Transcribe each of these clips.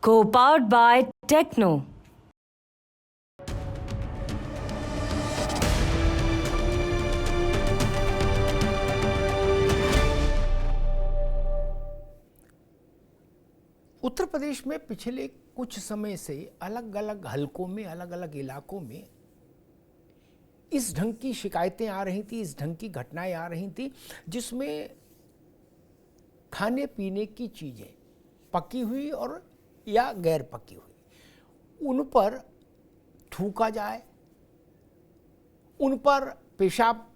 Co-powered by Techno. Uttar Pradesh में पिछले कुछ समय से अलग अलग हलकों में, अलग अलग इलाकों में इस ढंग की शिकायतें आ रही थी, इस ढंग की घटनाएं आ रही थी, जिसमें खाने पीने की चीज़ें पकी हुई और या गैर पकी हुई उन पर थूका जाए, उन पर पेशाब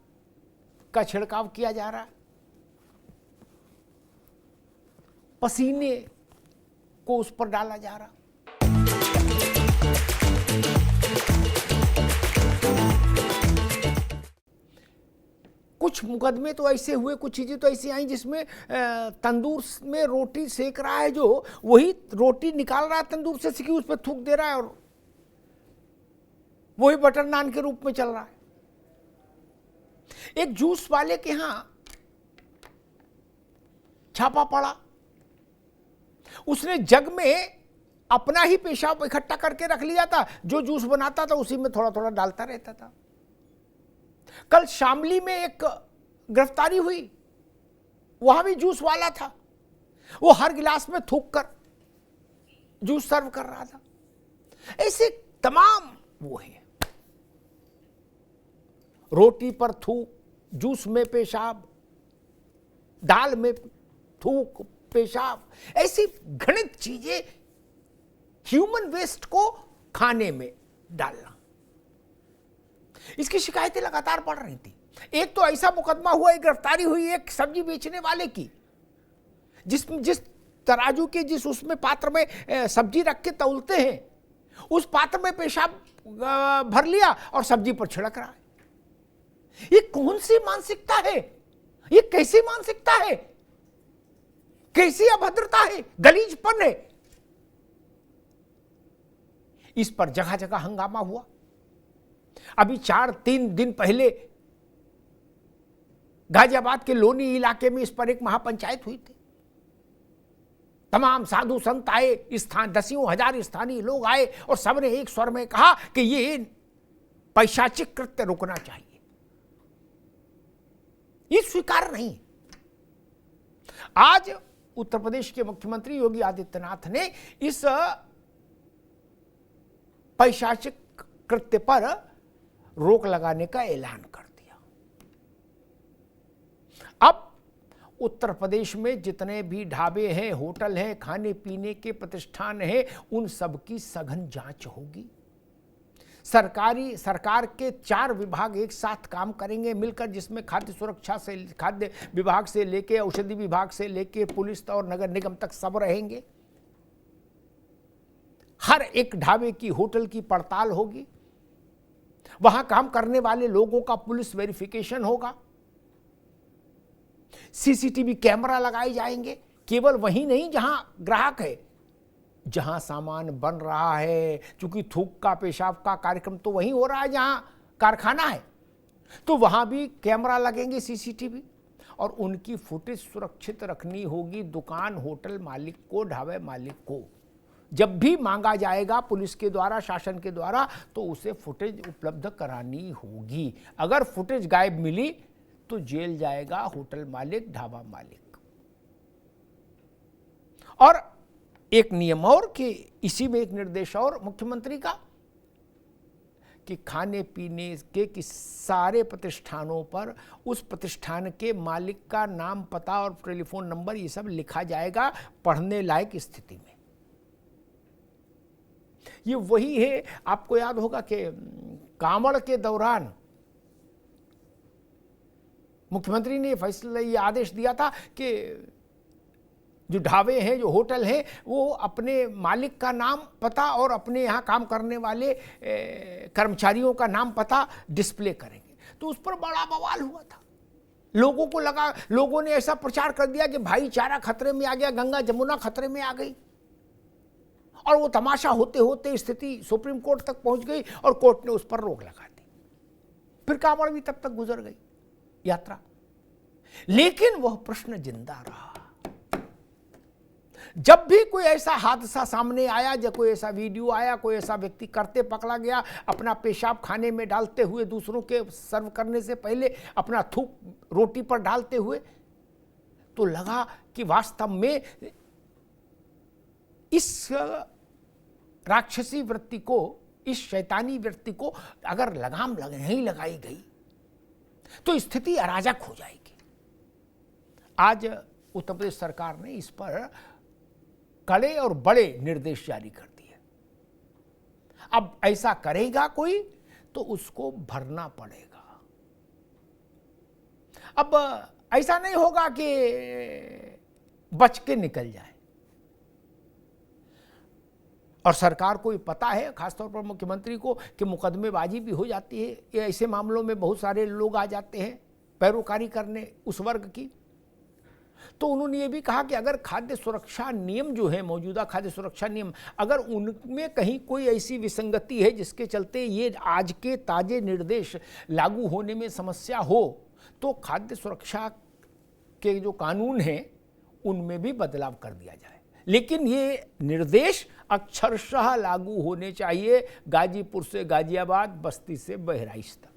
का छिड़काव किया जा रहा है, पसीने को उस पर डाला जा रहा। कुछ मुकदमे तो ऐसे हुए, कुछ चीजें तो ऐसी आई जिसमें तंदूर में रोटी सेक रहा है, जो वही रोटी निकाल रहा है तंदूर से सेकी, उस पर थूक दे रहा है और वही बटर नान के रूप में चल रहा है। एक जूस वाले के यहां छापा पड़ा, उसने जग में अपना ही पेशाब इकट्ठा करके रख लिया था, जो जूस बनाता था उसी में थोड़ा थोड़ा डालता रहता था। कल शामली में एक गिरफ्तारी हुई, वहां भी जूस वाला था, वो हर गिलास में थूक कर जूस सर्व कर रहा था। ऐसे तमाम वो है, रोटी पर थूक, जूस में पेशाब, दाल में थूक पेशाब, ऐसी घृणित चीजें ह्यूमन वेस्ट को खाने में डालना, इसकी शिकायतें लगातार बढ़ रही थी। एक तो ऐसा मुकदमा हुआ, एक गिरफ्तारी हुई एक सब्जी बेचने वाले की, जिस तराजू के जिस उसमें पात्र में सब्जी रख के तौलते हैं, उस पात्र में पेशाब भर लिया और सब्जी पर छिड़क रहा है। ये कौन सी मानसिकता है? ये कैसी मानसिकता है? कैसी अभद्रता है, गलीजपन है? इस पर जगह जगह हंगामा हुआ। अभी 4-3 दिन पहले गाजियाबाद के लोनी इलाके में इस पर एक महापंचायत हुई थी। तमाम साधु संत आए, दसियों हजार स्थानीय लोग आए और सबने एक स्वर में कहा कि ये पैशाचिक कृत्य रुकना चाहिए, ये स्वीकार नहीं। आज उत्तर प्रदेश के मुख्यमंत्री योगी आदित्यनाथ ने इस पैशाचिक कृत्य पर रोक लगाने का ऐलान कर दिया। अब उत्तर प्रदेश में जितने भी ढाबे हैं, होटल हैं, खाने पीने के प्रतिष्ठान हैं, उन सब की सघन जांच होगी। सरकार के 4 विभाग एक साथ काम करेंगे मिलकर, जिसमें खाद्य सुरक्षा से, खाद्य विभाग से लेके औषधि विभाग से लेके पुलिस और नगर निगम तक सब रहेंगे। हर एक ढाबे की, होटल की पड़ताल होगी, वहां काम करने वाले लोगों का पुलिस वेरिफिकेशन होगा, सीसीटीवी कैमरा लगाए जाएंगे। केवल वहीं नहीं जहां ग्राहक है, जहां सामान बन रहा है, क्योंकि थूक का पेशाब का कार्यक्रम तो वहीं हो रहा है जहां कारखाना है, तो वहां भी कैमरा लगेंगे, सीसीटीवी, और उनकी फुटेज सुरक्षित रखनी होगी दुकान, होटल मालिक को, ढाबे मालिक को। जब भी मांगा जाएगा पुलिस के द्वारा, शासन के द्वारा, तो उसे फुटेज उपलब्ध करानी होगी। अगर फुटेज गायब मिली तो जेल जाएगा होटल मालिक, ढाबा मालिक। और एक नियम और कि इसी में एक निर्देश और मुख्यमंत्री का कि खाने पीने के सारे प्रतिष्ठानों पर उस प्रतिष्ठान के मालिक का नाम, पता और टेलीफोन नंबर ये सब लिखा जाएगा पढ़ने लायक स्थिति में। ये वही है, आपको याद होगा कि कांवड़ के दौरान मुख्यमंत्री ने फैसला, ये आदेश दिया था कि जो ढाबे हैं, जो होटल हैं, वो अपने मालिक का नाम, पता और अपने यहाँ काम करने वाले कर्मचारियों का नाम, पता डिस्प्ले करेंगे। तो उस पर बड़ा बवाल हुआ था। लोगों को लगा, लोगों ने ऐसा प्रचार कर दिया कि भाईचारा खतरे में आ गया, गंगा जमुना खतरे में आ गई, और वो तमाशा होते होते स्थिति सुप्रीम कोर्ट तक पहुंच गई और कोर्ट ने उस पर रोक लगा दी। फिर कांवड़ भी तब तक गुजर गई यात्रा, लेकिन वह प्रश्न जिंदा रहा। जब भी कोई ऐसा हादसा सामने आया, जब कोई ऐसा वीडियो आया, कोई ऐसा व्यक्ति करते पकड़ा गया, अपना पेशाब खाने में डालते हुए, दूसरों के सर्व करने से पहले अपना थूक रोटी पर डालते हुए, तो लगा कि वास्तव में इस राक्षसी वृत्ति को, इस शैतानी वृत्ति को अगर लगाम नहीं लगाई गई तो स्थिति अराजक हो जाएगी। आज उत्तर प्रदेश सरकार ने इस पर कड़े और बड़े निर्देश जारी कर दिए। अब ऐसा करेगा कोई तो उसको भरना पड़ेगा। अब ऐसा नहीं होगा कि बच के निकल जाए। और सरकार को पता है, खासतौर पर मुख्यमंत्री को, कि मुकदमेबाजी भी हो जाती है। ये ऐसे मामलों में बहुत सारे लोग आ जाते हैं पैरोकारी करने उस वर्ग की। तो उन्होंने ये भी कहा कि अगर खाद्य सुरक्षा नियम जो है, मौजूदा खाद्य सुरक्षा नियम, अगर उनमें कहीं कोई ऐसी विसंगति है जिसके चलते ये आज के ताजे निर्देश लागू होने में समस्या हो, तो खाद्य सुरक्षा के जो कानून हैं उनमें भी बदलाव कर दिया जाए। लेकिन ये निर्देश अक्षरशः लागू होने चाहिए गाजीपुर से गाजियाबाद, बस्ती से बहराइच तक।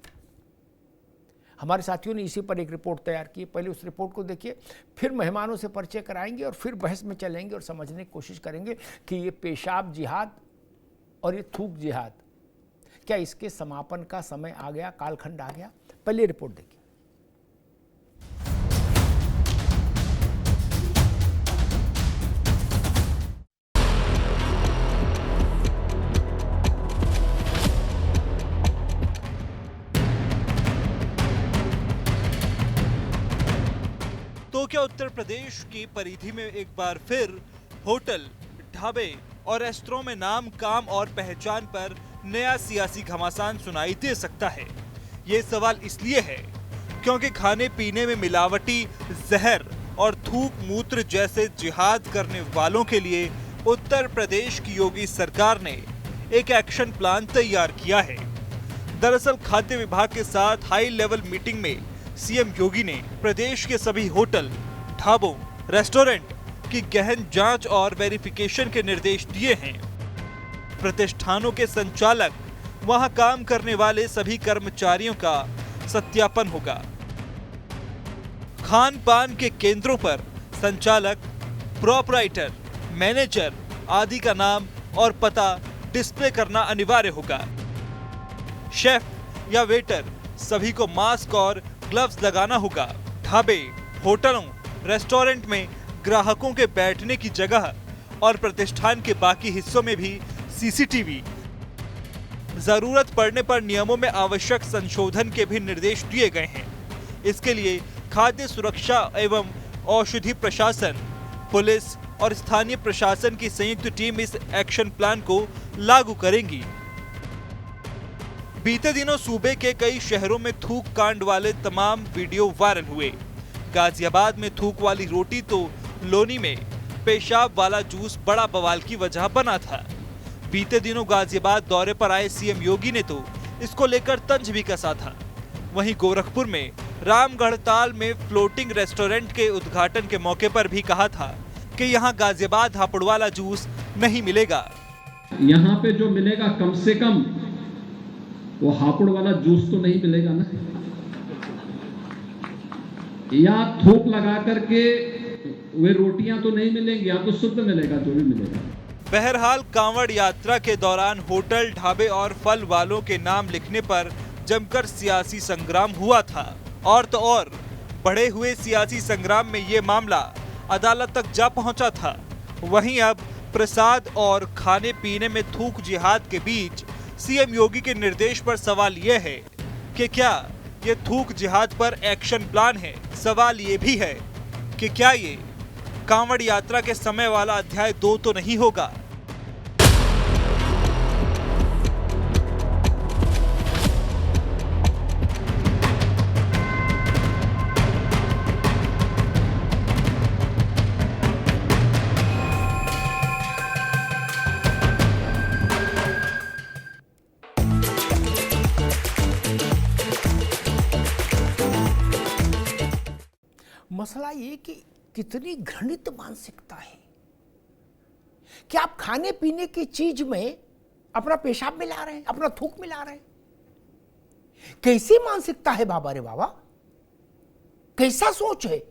हमारे साथियों ने इसी पर एक रिपोर्ट तैयार की। पहले उस रिपोर्ट को देखिए, फिर मेहमानों से परिचय कराएंगे और फिर बहस में चलेंगे और समझने की कोशिश करेंगे कि ये पेशाब जिहाद और ये थूक जिहाद, क्या इसके समापन का समय आ गया, कालखंड आ गया? पहले रिपोर्ट देखिए। तो क्या उत्तर प्रदेश की परिधि में एक बार फिर होटल, ढाबे और रेस्टोरों में नाम, काम और पहचान पर नया सियासी घमासान सुनाई दे सकता है? ये सवाल इसलिए है क्योंकि खाने पीने में मिलावटी जहर और थूक मूत्र जैसे जिहाद करने वालों के लिए उत्तर प्रदेश की योगी सरकार ने एक एक्शन प्लान तैयार किया है। दरअसल खाद्य विभाग के साथ हाई लेवल मीटिंग में सीएम योगी ने प्रदेश के सभी होटल, ढाबों, रेस्टोरेंट की गहन जांच और वेरिफिकेशन के निर्देश दिए हैं। प्रतिष्ठानों के संचालक, वहां काम करने वाले सभी कर्मचारियों का सत्यापन होगा। खान पान के केंद्रों पर संचालक, प्रोपराइटर, मैनेजर आदि का नाम और पता डिस्प्ले करना अनिवार्य होगा। शेफ या वेटर सभी को मास्क और ग्लव्स लगाना होगा। ढाबे, होटलों, रेस्टोरेंट में ग्राहकों के बैठने की जगह और प्रतिष्ठान के बाकी हिस्सों में भी सीसीटीवी। जरूरत पड़ने पर नियमों में आवश्यक संशोधन के भी निर्देश दिए गए हैं। इसके लिए खाद्य सुरक्षा एवं औषधि प्रशासन, पुलिस और स्थानीय प्रशासन की संयुक्त टीम इस एक्शन प्लान को लागू करेंगी। बीते दिनों सूबे के कई शहरों में थूक कांड वाले तमाम वीडियो वायरल हुए। गाजियाबाद में थूक वाली रोटी तो लोनी में पेशाब वाला जूस बड़ा बवाल की वजह बना था। बीते दिनों गाजियाबाद दौरे पर आए सीएम योगी ने तो इसको लेकर तंज भी कसा था। वहीं गोरखपुर में रामगढ़ताल में फ्लोटिंग रेस्टोरेंट के उद्घाटन के मौके पर भी कहा था कि यहाँ गाजियाबाद हापुड़ वाला जूस नहीं मिलेगा। यहाँ पे जो मिलेगा कम से कम वो हापुड़ वाला जूस तो नहीं मिलेगा ना, या थूक लगा करके वे रोटियां तो नहीं मिलेंगी, या तो शुद्ध मिलेगा जो भी मिलेगा। बहरहाल कांवड़ यात्रा के दौरान होटल, ढाबे और फल वालों के नाम लिखने पर जमकर सियासी संग्राम हुआ था। और तो और बढ़े हुए सियासी संग्राम में ये मामला अदालत तक जा पहुंचा था। वहीं अब प्रसाद और खाने पीने में थूक जिहाद के बीच सीएम योगी के निर्देश पर सवाल यह है कि क्या ये थूक जिहाद पर एक्शन प्लान है? सवाल ये भी है कि क्या ये कांवड़ यात्रा के समय वाला अध्याय 2 तो नहीं होगा? मसला ये कि कितनी घृणित मानसिकता है, कि आप खाने पीने की चीज में अपना पेशाब मिला रहे हैं, अपना थूक मिला रहे हैं। कैसी मानसिकता है बाबा रे बाबा, कैसा सोच है।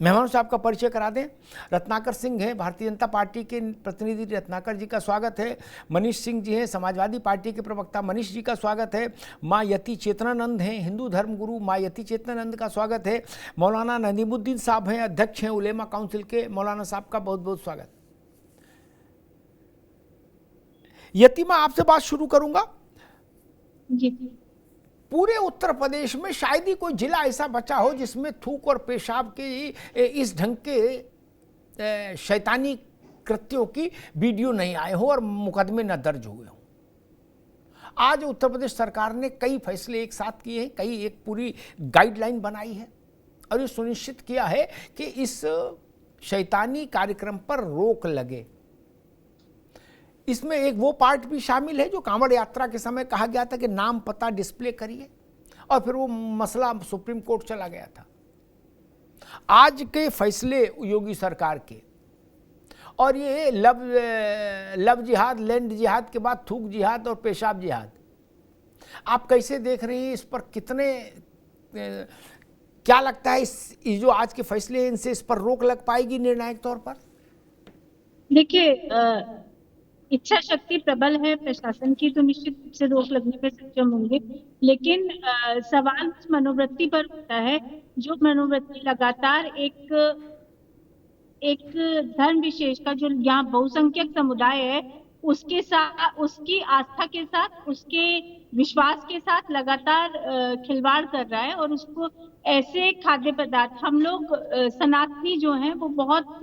मेहमान साहब का परिचय करा दें। रत्नाकर सिंह हैं, भारतीय जनता पार्टी के प्रतिनिधि, रत्नाकर जी का स्वागत है। मनीष सिंह जी हैं, समाजवादी पार्टी के प्रवक्ता, मनीष जी का स्वागत है। माँ यति चेतनानंद हैं, हिंदू धर्म गुरु माँ यति चेतनानंद का स्वागत है। मौलाना नदीमुद्दीन साहब हैं, अध्यक्ष हैं उलेमा काउंसिल के, मौलाना साहब का बहुत बहुत स्वागत। यति माँ, आपसे बात शुरू करूंगा। जी। पूरे उत्तर प्रदेश में शायद ही कोई जिला ऐसा बचा हो जिसमें थूक और पेशाब के इस ढंग के शैतानी कृत्यों की वीडियो नहीं आए हो और मुकदमे न दर्ज हुए हो। आज उत्तर प्रदेश सरकार ने कई फैसले एक साथ किए हैं, कई एक पूरी गाइडलाइन बनाई है और ये सुनिश्चित किया है कि इस शैतानी कार्यक्रम पर रोक लगे। इसमें एक वो पार्ट भी शामिल है जो कांवड़ यात्रा के समय कहा गया था कि नाम पता डिस्प्ले करिए, और फिर वो मसला सुप्रीम कोर्ट चला गया था। आज के फैसले योगी सरकार के और ये लव जिहाद, लैंड जिहाद के बाद थूक जिहाद और पेशाब जिहाद, आप कैसे देख रही हैं? इस पर कितने क्या लगता है इस जो आज के फैसले हैं इनसे इस पर रोक लग पाएगी निर्णायक तौर पर? देखिए, इच्छा शक्ति प्रबल है प्रशासन की, तो निश्चित रूप से रोक लगने पर सक्षम होंगे। लेकिन सवाल उस मनोवृत्ति पर होता है जो मनोवृत्ति लगातार एक धर्म विशेष का, जो यहाँ बहुसंख्यक समुदाय है, उसके साथ, उसकी आस्था के साथ, उसके विश्वास के साथ लगातार खिलवाड़ कर रहा है। और उसको ऐसे खाद्य पदार्थ, हम लोग सनातनी जो हैं वो बहुत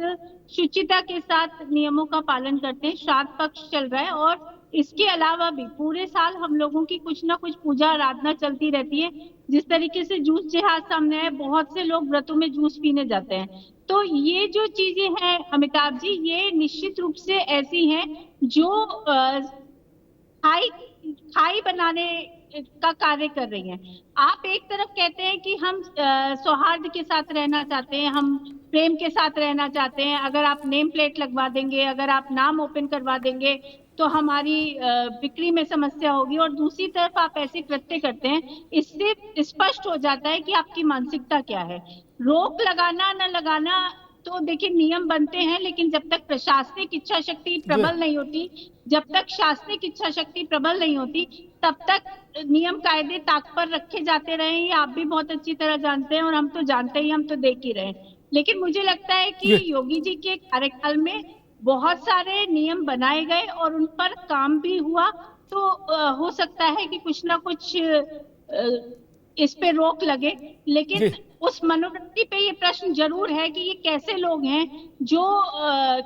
शुचिता के साथ नियमों का पालन करते हैं। श्राद्ध पक्ष चल रहा है और इसके अलावा भी पूरे साल हम लोगों की कुछ ना कुछ पूजा आराधना चलती रहती है। जिस तरीके से जूस जिहाद सामने है, बहुत से लोग व्रतों में जूस पीने जाते हैं। तो ये जो चीजें हैं अमिताभ जी, ये निश्चित रूप से ऐसी हैं जो खाई बनाने का कार्य कर रही हैं। आप एक तरफ कहते हैं कि हम सौहार्द के साथ रहना चाहते हैं, हम प्रेम के साथ रहना चाहते हैं, अगर आप नेम प्लेट लगवा देंगे, अगर आप नाम ओपन करवा देंगे तो हमारी बिक्री में समस्या होगी। और दूसरी तरफ आप ऐसे कृत्य करते हैं, इससे स्पष्ट हो जाता है कि आपकी मानसिकता क्या है। रोक लगाना न लगाना तो देखिए नियम बनते हैं, लेकिन जब तक प्रशासनिक इच्छा शक्ति प्रबल नहीं होती, जब तक शासनिक इच्छा शक्ति प्रबल नहीं होती, तब तक नियम कायदे ताक पर रखे जाते रहे। ये आप भी बहुत अच्छी तरह जानते हैं और हम तो जानते ही, हम तो देख ही रहे हैं। लेकिन मुझे लगता है कि योगी जी के कार्यकाल में बहुत सारे नियम बनाए गए और उन पर काम भी हुआ। तो हो सकता है कि कुछ ना कुछ इस पे रोक लगे। लेकिन उस मनोवृत्ति पे ये प्रश्न जरूर है कि ये कैसे लोग हैं जो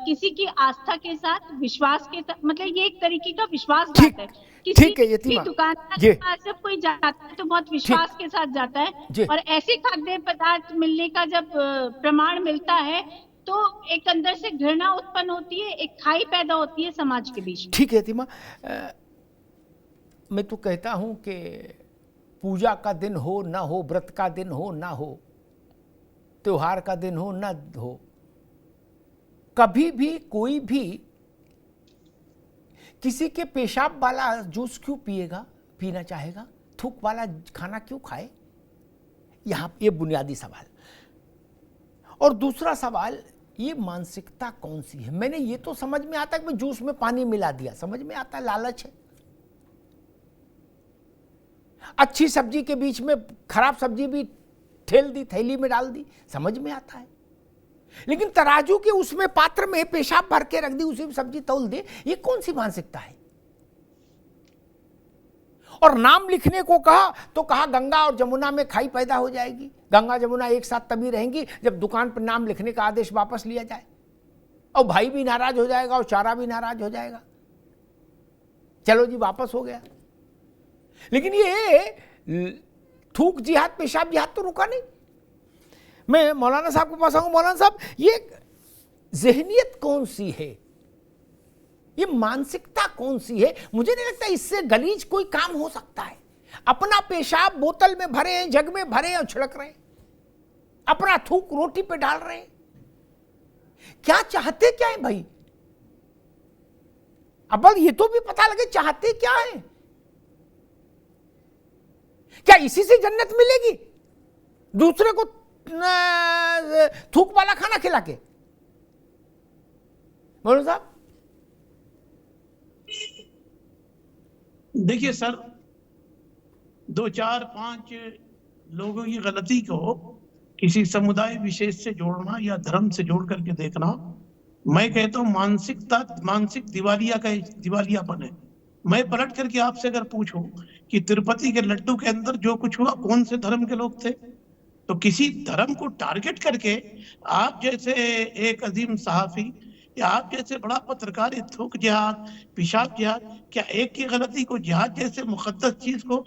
किसी की आस्था के साथ, विश्वास के साथ, मतलब ये एक तरीके का विश्वासघात है। किसी की दुकानदार के पास जब कोई जाता है तो बहुत विश्वास के साथ जाता है, और ऐसे खाद्य पदार्थ मिलने का जब प्रमाण मिलता है तो एक अंदर से घृणा उत्पन्न होती है, एक खाई पैदा होती है समाज के बीच। ठीक है यतिमा, मैं तो कहता हूं कि पूजा का दिन हो ना हो, व्रत का दिन हो ना हो, त्योहार का दिन हो ना हो, कभी भी कोई भी किसी के पेशाब वाला जूस क्यों पिएगा, पीना चाहेगा, थूक वाला खाना क्यों खाए? यहां ये बुनियादी सवाल। और दूसरा सवाल, ये मानसिकता कौन सी है? मैंने ये तो समझ में आता है कि जूस में पानी मिला दिया, समझ में आता है लालच है। अच्छी सब्जी के बीच में खराब सब्जी भी ठेल दी, थैली में डाल दी, समझ में आता है। लेकिन तराजू के उसमें पात्र में पेशाब भर के रख दी, उसी में सब्जी तौल दे, ये कौन सी मानसिकता है? और नाम लिखने को कहा तो कहा गंगा और जमुना में खाई पैदा हो जाएगी। गंगा जमुना एक साथ तभी रहेंगी जब दुकान पर नाम लिखने का आदेश वापस लिया जाए, और भाई भी नाराज हो जाएगा और चारा भी नाराज हो जाएगा। चलो जी, वापस हो गया। लेकिन ये थूक जिहाद, पेशाब जिहाद तो रुका नहीं। मैं मौलाना साहब के पास आऊंगा। मौलाना साहब, ये ज़हनियत कौन सी है, ये मानसिकता कौन सी है? मुझे नहीं लगता इससे गलीज कोई काम हो सकता है। अपना पेशाब बोतल में भरे हैं, जग में भरे हैं और छिड़क रहे हैं, अपना थूक रोटी पे डाल रहे हैं। क्या चाहते क्या है भाई? अब ये तो भी पता लगे चाहते क्या है। क्या इसी से जन्नत मिलेगी? दूसरे को थूक वाला खाना खिला के? बोलो साहब। देखिए सर, 2 4 5 लोगों की गलती को किसी समुदाय विशेष से जोड़ना या धर्म से जोड़ करके देखना, मैं कहता हूं मानसिक दिवालियापन है। मैं पलट करके आपसे अगर पूछूं कि तिरुपति के लड्डू के अंदर जो कुछ हुआ, कौन से धर्म के लोग थे? तो किसी धर्म को टारगेट करके आप जैसे एक अजीम सहाफी या आप जैसे बड़ा पत्रकार थूक जिहाद, पेशाब जिहाद, क्या एक की गलती को जिहाद जैसे मुकद्दस चीज को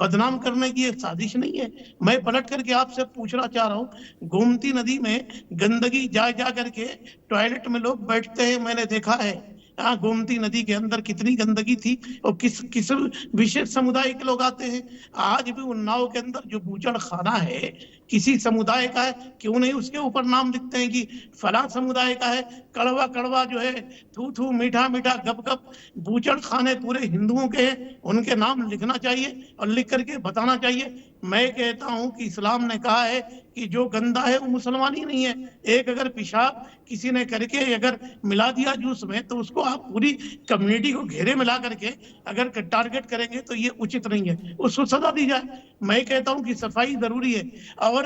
बदनाम करने की एक साजिश नहीं है? मैं पलट करके आपसे पूछना चाह रहा हूँ, गोमती नदी में गंदगी जा करके टॉयलेट में लोग बैठते हैं, मैंने देखा है। हाँ, गोमती नदी के अंदर कितनी गंदगी थी और किस विशेष समुदाय के लोग आते हैं। आज भी उन्नाव के अंदर जो बूचड़ खाना है किसी समुदाय का है, क्यों नहीं उसके ऊपर नाम लिखते हैं कि फला समुदाय का है। कड़वा कड़वा जो है, थू थू, मीठा मीठा, गप गप, बूचड़ खाने पूरे हिंदुओं के हैं, उनके नाम लिखना चाहिए और लिख करके बताना चाहिए। मैं कहता हूं कि इस्लाम ने कहा है कि जो गंदा है वो मुसलमान ही नहीं है। एक अगर पेशाब किसी ने करके अगर मिला दिया जूस में, तो उसको आप पूरी कम्युनिटी को घेरे मिला करके अगर टारगेट करेंगे तो ये उचित नहीं है, उसको सजा दी जाए। मैं कहता हूं कि सफाई जरूरी है। और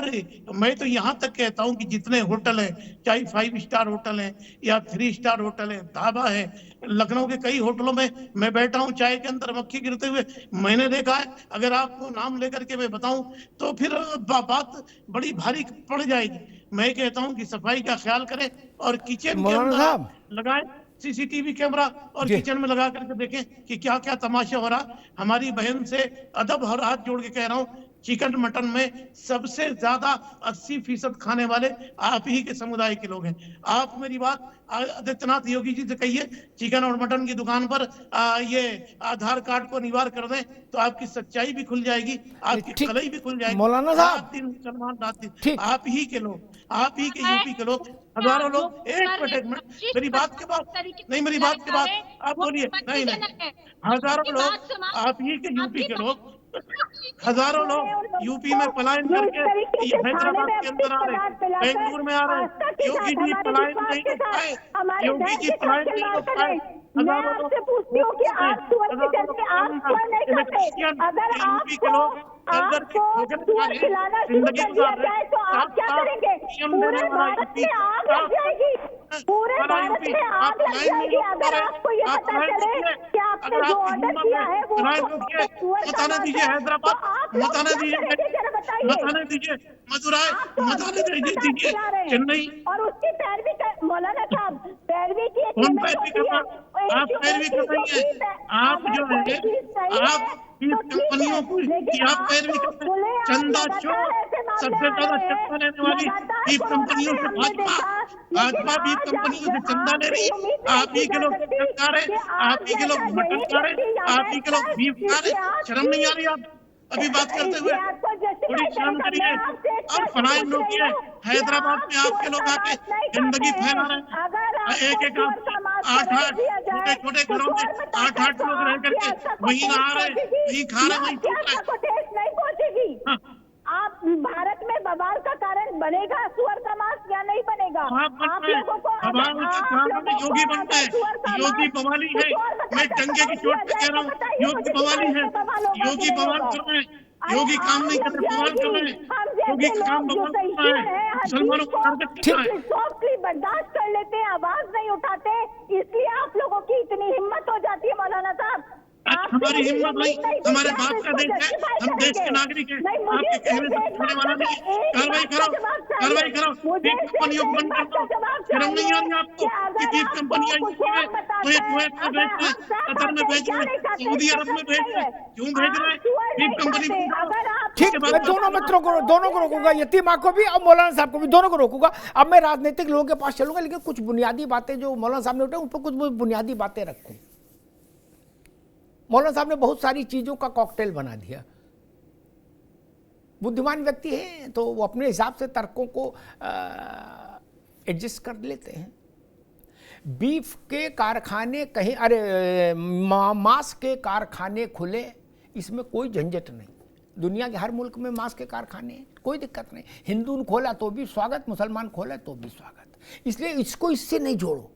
मैं तो यहाँ तक कहता हूं कि जितने होटल हैं, चाहे 5 स्टार होटल है या 3 स्टार होटल है, ढाबा है, लखनऊ के कई होटलों में मैं बैठा हूं, चाय के अंदर मक्खी गिरते हुए मैंने देखा है। अगर आपको नाम लेकर के मैं बताऊं तो फिर बात बड़ी भारी पड़ जाएगी। मैं कहता हूं कि सफाई का ख्याल करें और किचन के अंदर लगाएं सीसीटीवी कैमरा और किचन में लगा करके देखें कि क्या क्या तमाशा हो रहा। हमारी बहन से अदब और हाथ जोड़ के कह रहा हूं, चिकन मटन में सबसे ज्यादा 80% खाने वाले आप ही के समुदाय के लोग हैं। आप मेरी बात आदित्यनाथ योगी जी से कहिए, चिकन और मटन की दुकान पर ये आधार कार्ड को अनिवार्य कर दें तो आपकी सच्चाई भी खुल जाएगी, आपकी कलई भी खुल जाएगी। मौलाना साहब, आप ही के लोग, आप ही के यूपी के लोग, हजारों लोग। एक मिनट, मेरी बात के बाद नहीं, मेरी बात के बाद आप बोलिए। नहीं, हजारों लोग आप ही के यूपी के लोग, हजारों लोग यूपी में पलायन करके हैदराबाद के अंदर आ रहे, बेंगलुरु में आ रहे। योगी जी पलायन नहीं कर पाए, योगी जी पलायन नहीं कर पाए। मैं आपसे पूछती हूँ कि आप सुअर की जगह आप क्यों नहीं खाते? अगर आपको सुअर खिलाना शुरू कर दिया जाए तो आप क्या करेंगे? पूरे भारत में आग लग जाएगी, पूरे भारत में आग लग जाएगी अगर आपको ये पता चले कि आपने जो ऑर्डर किया है वो बताने दीजिए। हैदराबाद बताने दीजिए, मदुराई बताने दीजिए, चेन्नई। और उसकी पैरवी मौलाना साहब, पैरवी की कौन पैरवी कर रहा है? आप पैरवी कर रही है। आप जो है, आप कंपनियों को आप पैरवी करते हैं। चंदा चोर, सबसे ज्यादा चंदा लेने वाली बीफ कंपनियों से भाजपा बीफ कंपनियों से चंदा ले रही है। आप ही के लोग चिकन खा रहे, आप ही के लोग मटन खा रहे, आप ही के लोग बीफ खा रहे। शर्म नहीं आ रही आप अभी बात करते हुए? थोड़ी शर्म करिए। और पलायन रोकिए। हैदराबाद में आपके लोग आके गंदगी फैला रहे हैं। एक 8 छोटे घरों में 8 लोग रह करके वहीं नहा रहे, वहीं खा रहे, वहीं नहीं पहुंचेगी। आप भारत में बवाल का कारण बनेगा सुअर का मांस या नहीं बनेगा? आप लोगों को योगी बनते हैं, योगी बवाली है। मैं डंगे की चोट पे कह रहा हूँ, योगी बवाली है। योगी बवाल कर रहे हैं, योगी काम नहीं कर रहे, बवाल कर रहे हैं। योगी काम बवाल कर रहा है, मुसलमानों को टारगेट कर रहा है। सॉफ्टली बर्दाश्त कर लेते हैं, आवाज नहीं उठाते, इसलिए आप लोगों की इतनी हिम्मत हो जाती है मौलाना साहब। हमारी हिम्मत नहीं, हमारे बाप का देश है, हम देश के नागरिक हैं। आपके कहने से सुनने वाला नहीं। कार्रवाई करो, कार्रवाई करो। बीफ कंपनियों को बंद कर दो। शर्म नहीं आ रही आपको कि बीफ कंपनियां तो ये कुवैत में भेज रहे, कतर में भेज रहे, सऊदी अरब में भेज रहे, क्यों भेज रहे? बीफ कंपनी ठीक, मैं दोनों को रोकूंगा, यतीमा को भी और मौलाना साहब को भी, दोनों को रोकूंगा। अब मैं राजनीतिक लोगों के पास चलूंगा, लेकिन कुछ बुनियादी बातें जो मौलाना साहब ने उठाई उन पर कुछ बुनियादी बातें रखूं। मौलाना साहब ने बहुत सारी चीज़ों का कॉकटेल बना दिया। बुद्धिमान व्यक्ति हैं तो वो अपने हिसाब से तर्कों को एडजस्ट कर लेते हैं। बीफ के कारखाने कहीं, अरे मांस के कारखाने खुले, इसमें कोई झंझट नहीं। दुनिया के हर मुल्क में मांस के कारखाने हैं, कोई दिक्कत नहीं। हिंदू ने खोला तो भी स्वागत, मुसलमान खोला तो भी स्वागत। इसलिए इसको इससे नहीं जोड़ो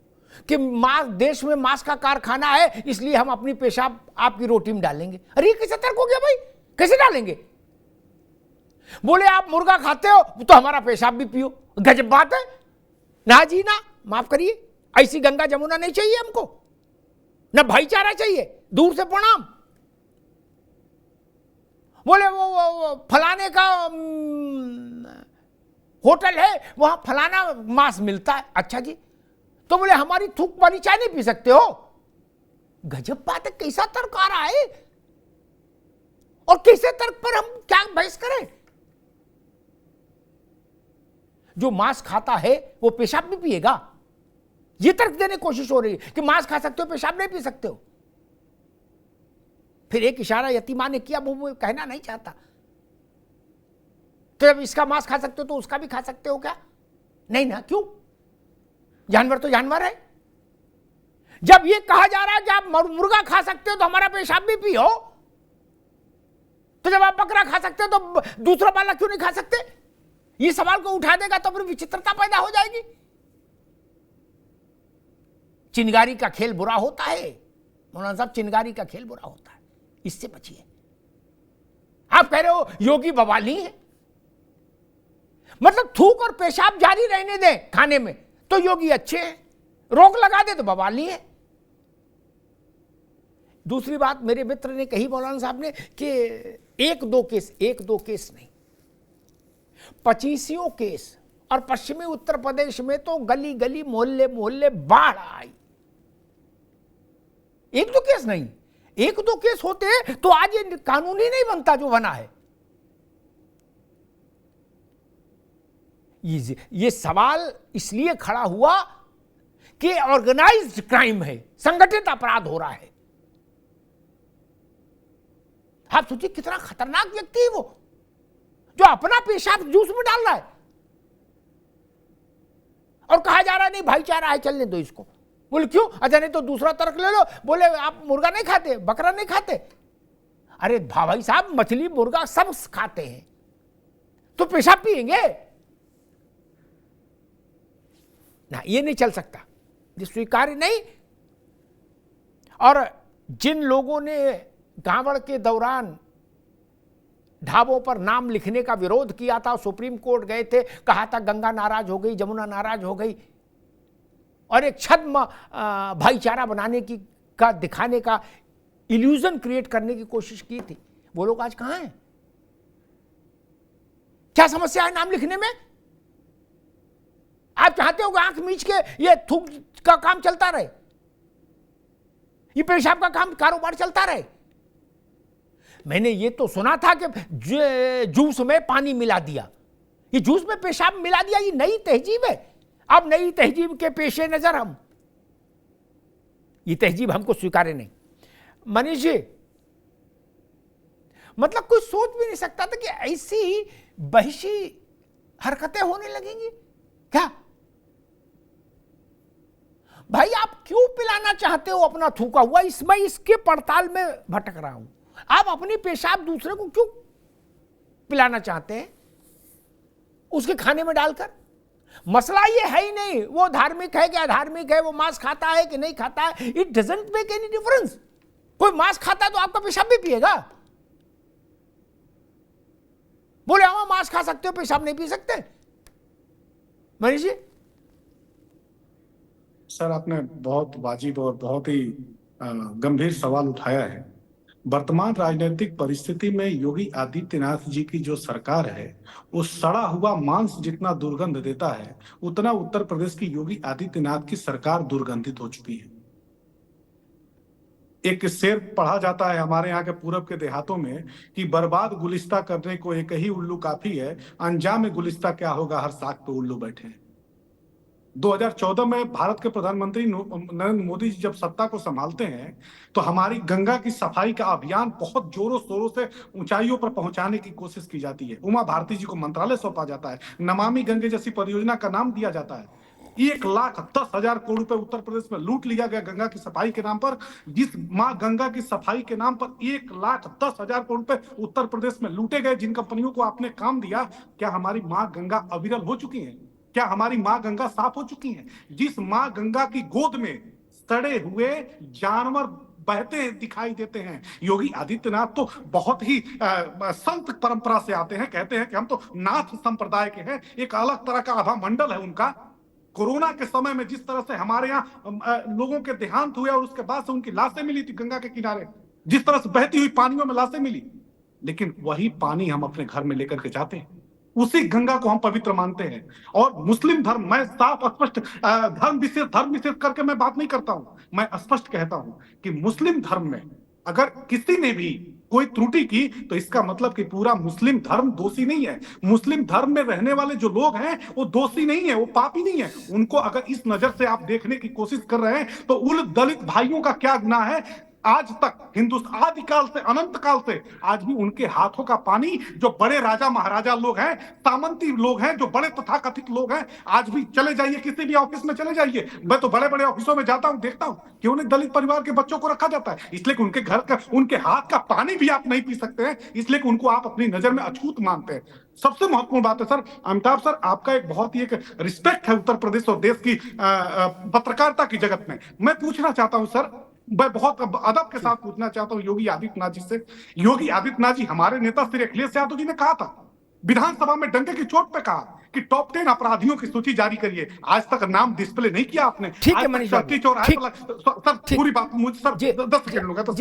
कि मांस, देश में मांस का कारखाना है इसलिए हम अपनी पेशाब आपकी रोटी में डालेंगे। अरे ये कैसे तर्क हो गया भाई, कैसे डालेंगे? बोले आप मुर्गा खाते हो तो हमारा पेशाब भी पियो, गजब बात है ना जी ना। माफ करिए, ऐसी गंगा जमुना नहीं चाहिए हमको, ना भाईचारा चाहिए, दूर से प्रणाम। बोले वो फलाने का होटल है, वहां फलाना मांस मिलता है। अच्छा जी, तो बोले हमारी थूक वाली चाय नहीं पी सकते हो। गजब बात है, कैसा तर्क आ रहा है, और कैसे तर्क पर हम क्या बहस करें? जो मांस खाता है वो पेशाब भी पिएगा, ये तर्क देने की कोशिश हो रही है कि मांस खा सकते हो, पेशाब नहीं पी सकते हो। फिर एक इशारा यतीमा ने किया, वो कहना नहीं चाहता। तो जब इसका मांस खा सकते हो तो उसका भी खा सकते हो क्या? नहीं ना, क्यों? जानवर तो जानवर है। जब ये कहा जा रहा है कि आप मुर्गा खा सकते हो तो हमारा पेशाब भी पियो, तो जब आप बकरा खा सकते हो तो दूसरा वाला क्यों नहीं खा सकते? ये सवाल को उठा देगा तो फिर विचित्रता पैदा हो जाएगी। चिनगारी का खेल बुरा होता है मौलाना साहब, चिनगारी का खेल बुरा होता है, इससे बचिए। आप कह रहे हो योगी बवाली है, मतलब थूक और पेशाब जारी रहने दें खाने में तो योगी अच्छे हैं, रोक लगा दे तो बवाली है। दूसरी बात मेरे मित्र ने कही मौलाना साहब ने कि एक दो केस नहीं, 25 केस, और पश्चिमी उत्तर प्रदेश में तो गली गली मोहल्ले मोहल्ले बाढ़ आई। एक दो केस नहीं, एक दो केस होते तो आज ये कानून ही नहीं बनता जो बना है। ये सवाल इसलिए खड़ा हुआ कि ऑर्गेनाइज्ड क्राइम है, संगठित अपराध हो रहा है। आप सोचिए कितना खतरनाक व्यक्ति है वो, जो अपना पेशाब जूस में डाल रहा है और कहा जा रहा है नहीं भाईचारा है, चलने दो इसको। बोले क्यों? अच्छा नहीं तो दूसरा तर्क ले लो, बोले आप मुर्गा नहीं खाते, बकरा नहीं खाते। अरे भाई साहब, मछली मुर्गा सब खाते हैं तो पेशाब पिएंगे ना, ये नहीं चल सकता, ये स्वीकार्य नहीं। और जिन लोगों ने गावड़ के दौरान ढाबों पर नाम लिखने का विरोध किया था, सुप्रीम कोर्ट गए थे, कहा था गंगा नाराज हो गई, जमुना नाराज हो गई, और एक छद्म भाईचारा बनाने की का दिखाने का इल्यूजन क्रिएट करने की कोशिश की थी, वो लोग आज कहां हैं? क्या समस्या है नाम लिखने में? आप चाहते हो कि आंख मीच के ये थूक का काम चलता रहे, ये पेशाब का काम कारोबार चलता रहे? मैंने ये तो सुना था कि जूस में पानी मिला दिया, ये जूस में पेशाब मिला दिया, ये नई तहजीब है। अब नई तहजीब के पेशे नजर हम, ये तहजीब हमको स्वीकार्य नहीं। मनीष जी, मतलब कोई सोच भी नहीं सकता था कि ऐसी बहिशी हरकतें होने लगेंगी क्या? भाई आप क्यों पिलाना चाहते हो अपना थूका हुआ? इसमें इसके पड़ताल में भटक रहा हूं। आप अपनी पेशाब दूसरे को क्यों पिलाना चाहते हैं उसके खाने में डालकर? मसला ये है ही नहीं वो धार्मिक है कि अधार्मिक है, वो मांस खाता है कि नहीं खाता है, it doesn't make any difference. कोई मांस खाता है तो आपका पेशाब भी पिएगा। बोले हम मांस खा सकते हो, पेशाब नहीं पी सकते? मनीष जी, सर आपने बहुत वाजिब और बहुत ही गंभीर सवाल उठाया है। वर्तमान राजनीतिक परिस्थिति में योगी आदित्यनाथ जी की जो सरकार है वो सड़ा हुआ मांस जितना दुर्गंध देता है उतना उत्तर प्रदेश की योगी आदित्यनाथ की सरकार दुर्गंधित हो चुकी है। एक शेर पढ़ा जाता है हमारे यहाँ के पूरब के देहातों में कि बर्बाद गुलिस्ता करने को एक ही उल्लू काफी है, अंजाम गुलिस्ता क्या होगा हर साख पे उल्लू बैठे हैं। 2014 में भारत के प्रधानमंत्री नरेंद्र मोदी जी जब सत्ता को संभालते हैं तो हमारी गंगा की सफाई का अभियान बहुत जोरों शोरों से ऊंचाइयों पर पहुंचाने की कोशिश की जाती है। उमा भारती जी को मंत्रालय सौंपा जाता है, नमामि गंगे जैसी परियोजना का नाम दिया जाता है। 1,10,000 करोड़ रुपए उत्तर प्रदेश में लूट लिया गया गंगा की सफाई के नाम पर। जिस मां गंगा की सफाई के नाम पर 1,10,000 करोड़ रुपए उत्तर प्रदेश में लूटे गए, जिन कंपनियों को आपने काम दिया, क्या हमारी मां गंगा अविरल हो चुकी है? क्या हमारी मां गंगा साफ हो चुकी है? जिस मां गंगा की गोद में सड़े हुए जानवर बहते दिखाई देते हैं। योगी आदित्यनाथ तो बहुत ही संत परंपरा से आते हैं, कहते हैं कि हम तो नाथ संप्रदाय के हैं, एक अलग तरह का आभा मंडल है उनका। कोरोना के समय में जिस तरह से हमारे यहाँ लोगों के देहांत हुए और उसके बाद से उनकी लाशें मिली थी गंगा के किनारे, जिस तरह से बहती हुई पानियों में लाशें मिली, लेकिन वही पानी हम अपने घर में लेकर के जाते हैं, उसी गंगा को हम पवित्र मानते हैं। और मुस्लिम धर्म, मैं साफ स्पष्ट धर्म विशेष करके मैं बात नहीं करता हूं, मैं स्पष्ट कहता हूं कि मुस्लिम धर्म में अगर किसी ने भी कोई त्रुटि की तो इसका मतलब कि पूरा मुस्लिम धर्म दोषी नहीं है। मुस्लिम धर्म में रहने वाले जो लोग हैं वो दोषी नहीं है, वो पापी नहीं है। उनको अगर इस नजर से आप देखने की कोशिश कर रहे हैं तो उन दलित भाइयों का क्या गुनाह है? आज तक हिंदुस्तान आदिकाल से अनंत काल से आज भी उनके हाथों का पानी, जो बड़े राजा महाराजा लोग हैं, सामंती लोग हैं, जो बड़े तथाकथित लोग हैं, आज भी चले जाइए किसी भी ऑफिस में चले जाइए, मैं तो बड़े बड़े ऑफिसों में जाता हूं, देखता हूं कि उन्हें दलित परिवार के बच्चों को रखा जाता है, इसलिए कि उनके घर का, उनके हाथ का पानी भी आप नहीं पी सकते हैं, इसलिए कि उनको आप अपनी नजर में अछूत मानते हैं। सबसे महत्वपूर्ण बात है सर, अमिताभ सर, आपका एक बहुत ही एक रिस्पेक्ट है उत्तर प्रदेश और देश की पत्रकारिता की जगत में। मैं पूछना चाहता हूं सर, मैं बहुत अदब के साथ पूछना चाहता हूं योगी आदित्यनाथ जी से। योगी आदित्यनाथ जी, हमारे नेता श्री अखिलेश यादव जी ने कहा था, विधानसभा में डंके की चोट पे कहा कि टॉप 10 अपराधियों की सूची जारी करिए। आज तक नाम डिस्प्ले नहीं किया आपने। ठीक है मनीष बाबू, सर पूरी बात मुझे सर 10 सेकंड होगा तो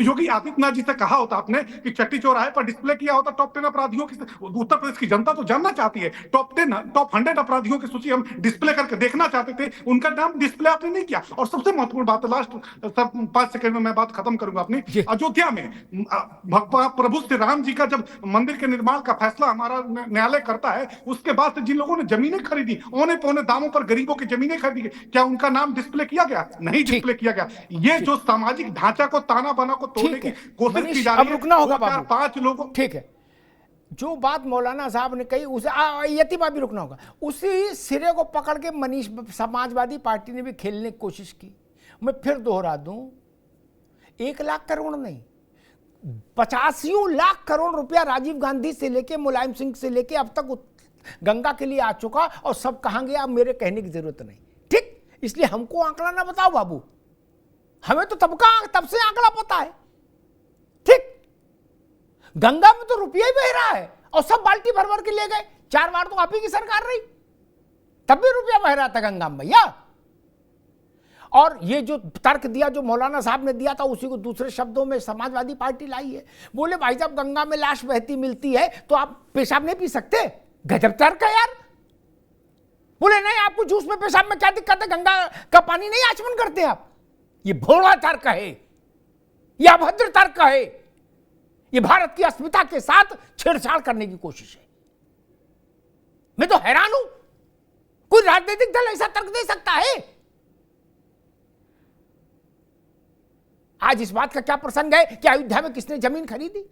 योगी आदित्यनाथ जी से कहा होता आपने कि चट्टी चौराहे पर डिस्प्ले किया होता टॉप 10 अपराधियों की। उत्तर प्रदेश की जनता तो जानना चाहती है, टॉप 100 अपराधियों की सूची हम डिस्प्ले करके देखना चाहते थे, उनका नाम डिस्प्ले आपने नहीं किया। और सबसे महत्वपूर्ण बात है, लास्ट सर 5 सेकंड में मैं बात खत्म करूंगा अपनी। अयोध्या में प्रभु श्री राम जी का जब मंदिर के निर्माण का फैसला हमारा न्यायालय करता है, उसके बाद से जिन लोगों ने जमीनें खरीदी, औने पौने दामों पर गरीबों की जमीनें खरीदी, क्या उनका नाम डिस्प्ले किया गया? नहीं डिस्प्ले किया गया। ये जो सामाजिक ढांचा को, ताना बाना को तोड़ने की कोशिश की जा रही है, रुकना होगा बाबू। 5 लोगों, ठीक है, जो बात मौलाना साहब ने कही उसे यतीमा भी रुकना होगा। उसी सिरे को पकड़ के मनीष, समाजवादी पार्टी ने भी खेलने की कोशिश की। मैं फिर दोहरा दूं, 1 लाख करोड़ नहीं, 85 लाख करोड़ रुपया राजीव गांधी से लेके मुलायम सिंह से लेके अब तक गंगा के लिए आ चुका, और सब कहां गया अब मेरे कहने की जरूरत नहीं। ठीक, इसलिए हमको आंकड़ा ना बताओ बाबू, हमें तो तब से आंकड़ा पता है। ठीक, गंगा में तो रुपया ही बह रहा है और सब बाल्टी भर भर के ले गए। 4 बार तो आप ही की सरकार रही, तब भी रुपया बह रहा था गंगा में भैया। और ये जो तर्क दिया जो मौलाना साहब ने दिया था, उसी को दूसरे शब्दों में समाजवादी पार्टी लाई है। बोले भाई साहब गंगा में लाश बहती मिलती है तो आप पेशाब नहीं पी सकते। गजब तर्क है यार। बोले नहीं, आपको जूस में पेशाब में क्या दिक्कत है, गंगा का पानी नहीं आचमन करते आप। ये भोला तर्क है, ये अभद्र तर्क है, ये भारत की अस्मिता के साथ छेड़छाड़ करने की कोशिश है। मैं तो हैरान हूं, कोई राजनीतिक दल ऐसा तर्क दे सकता है? आज इस बात का क्या प्रसंग है कि अयोध्या में किसने जमीन खरीदी?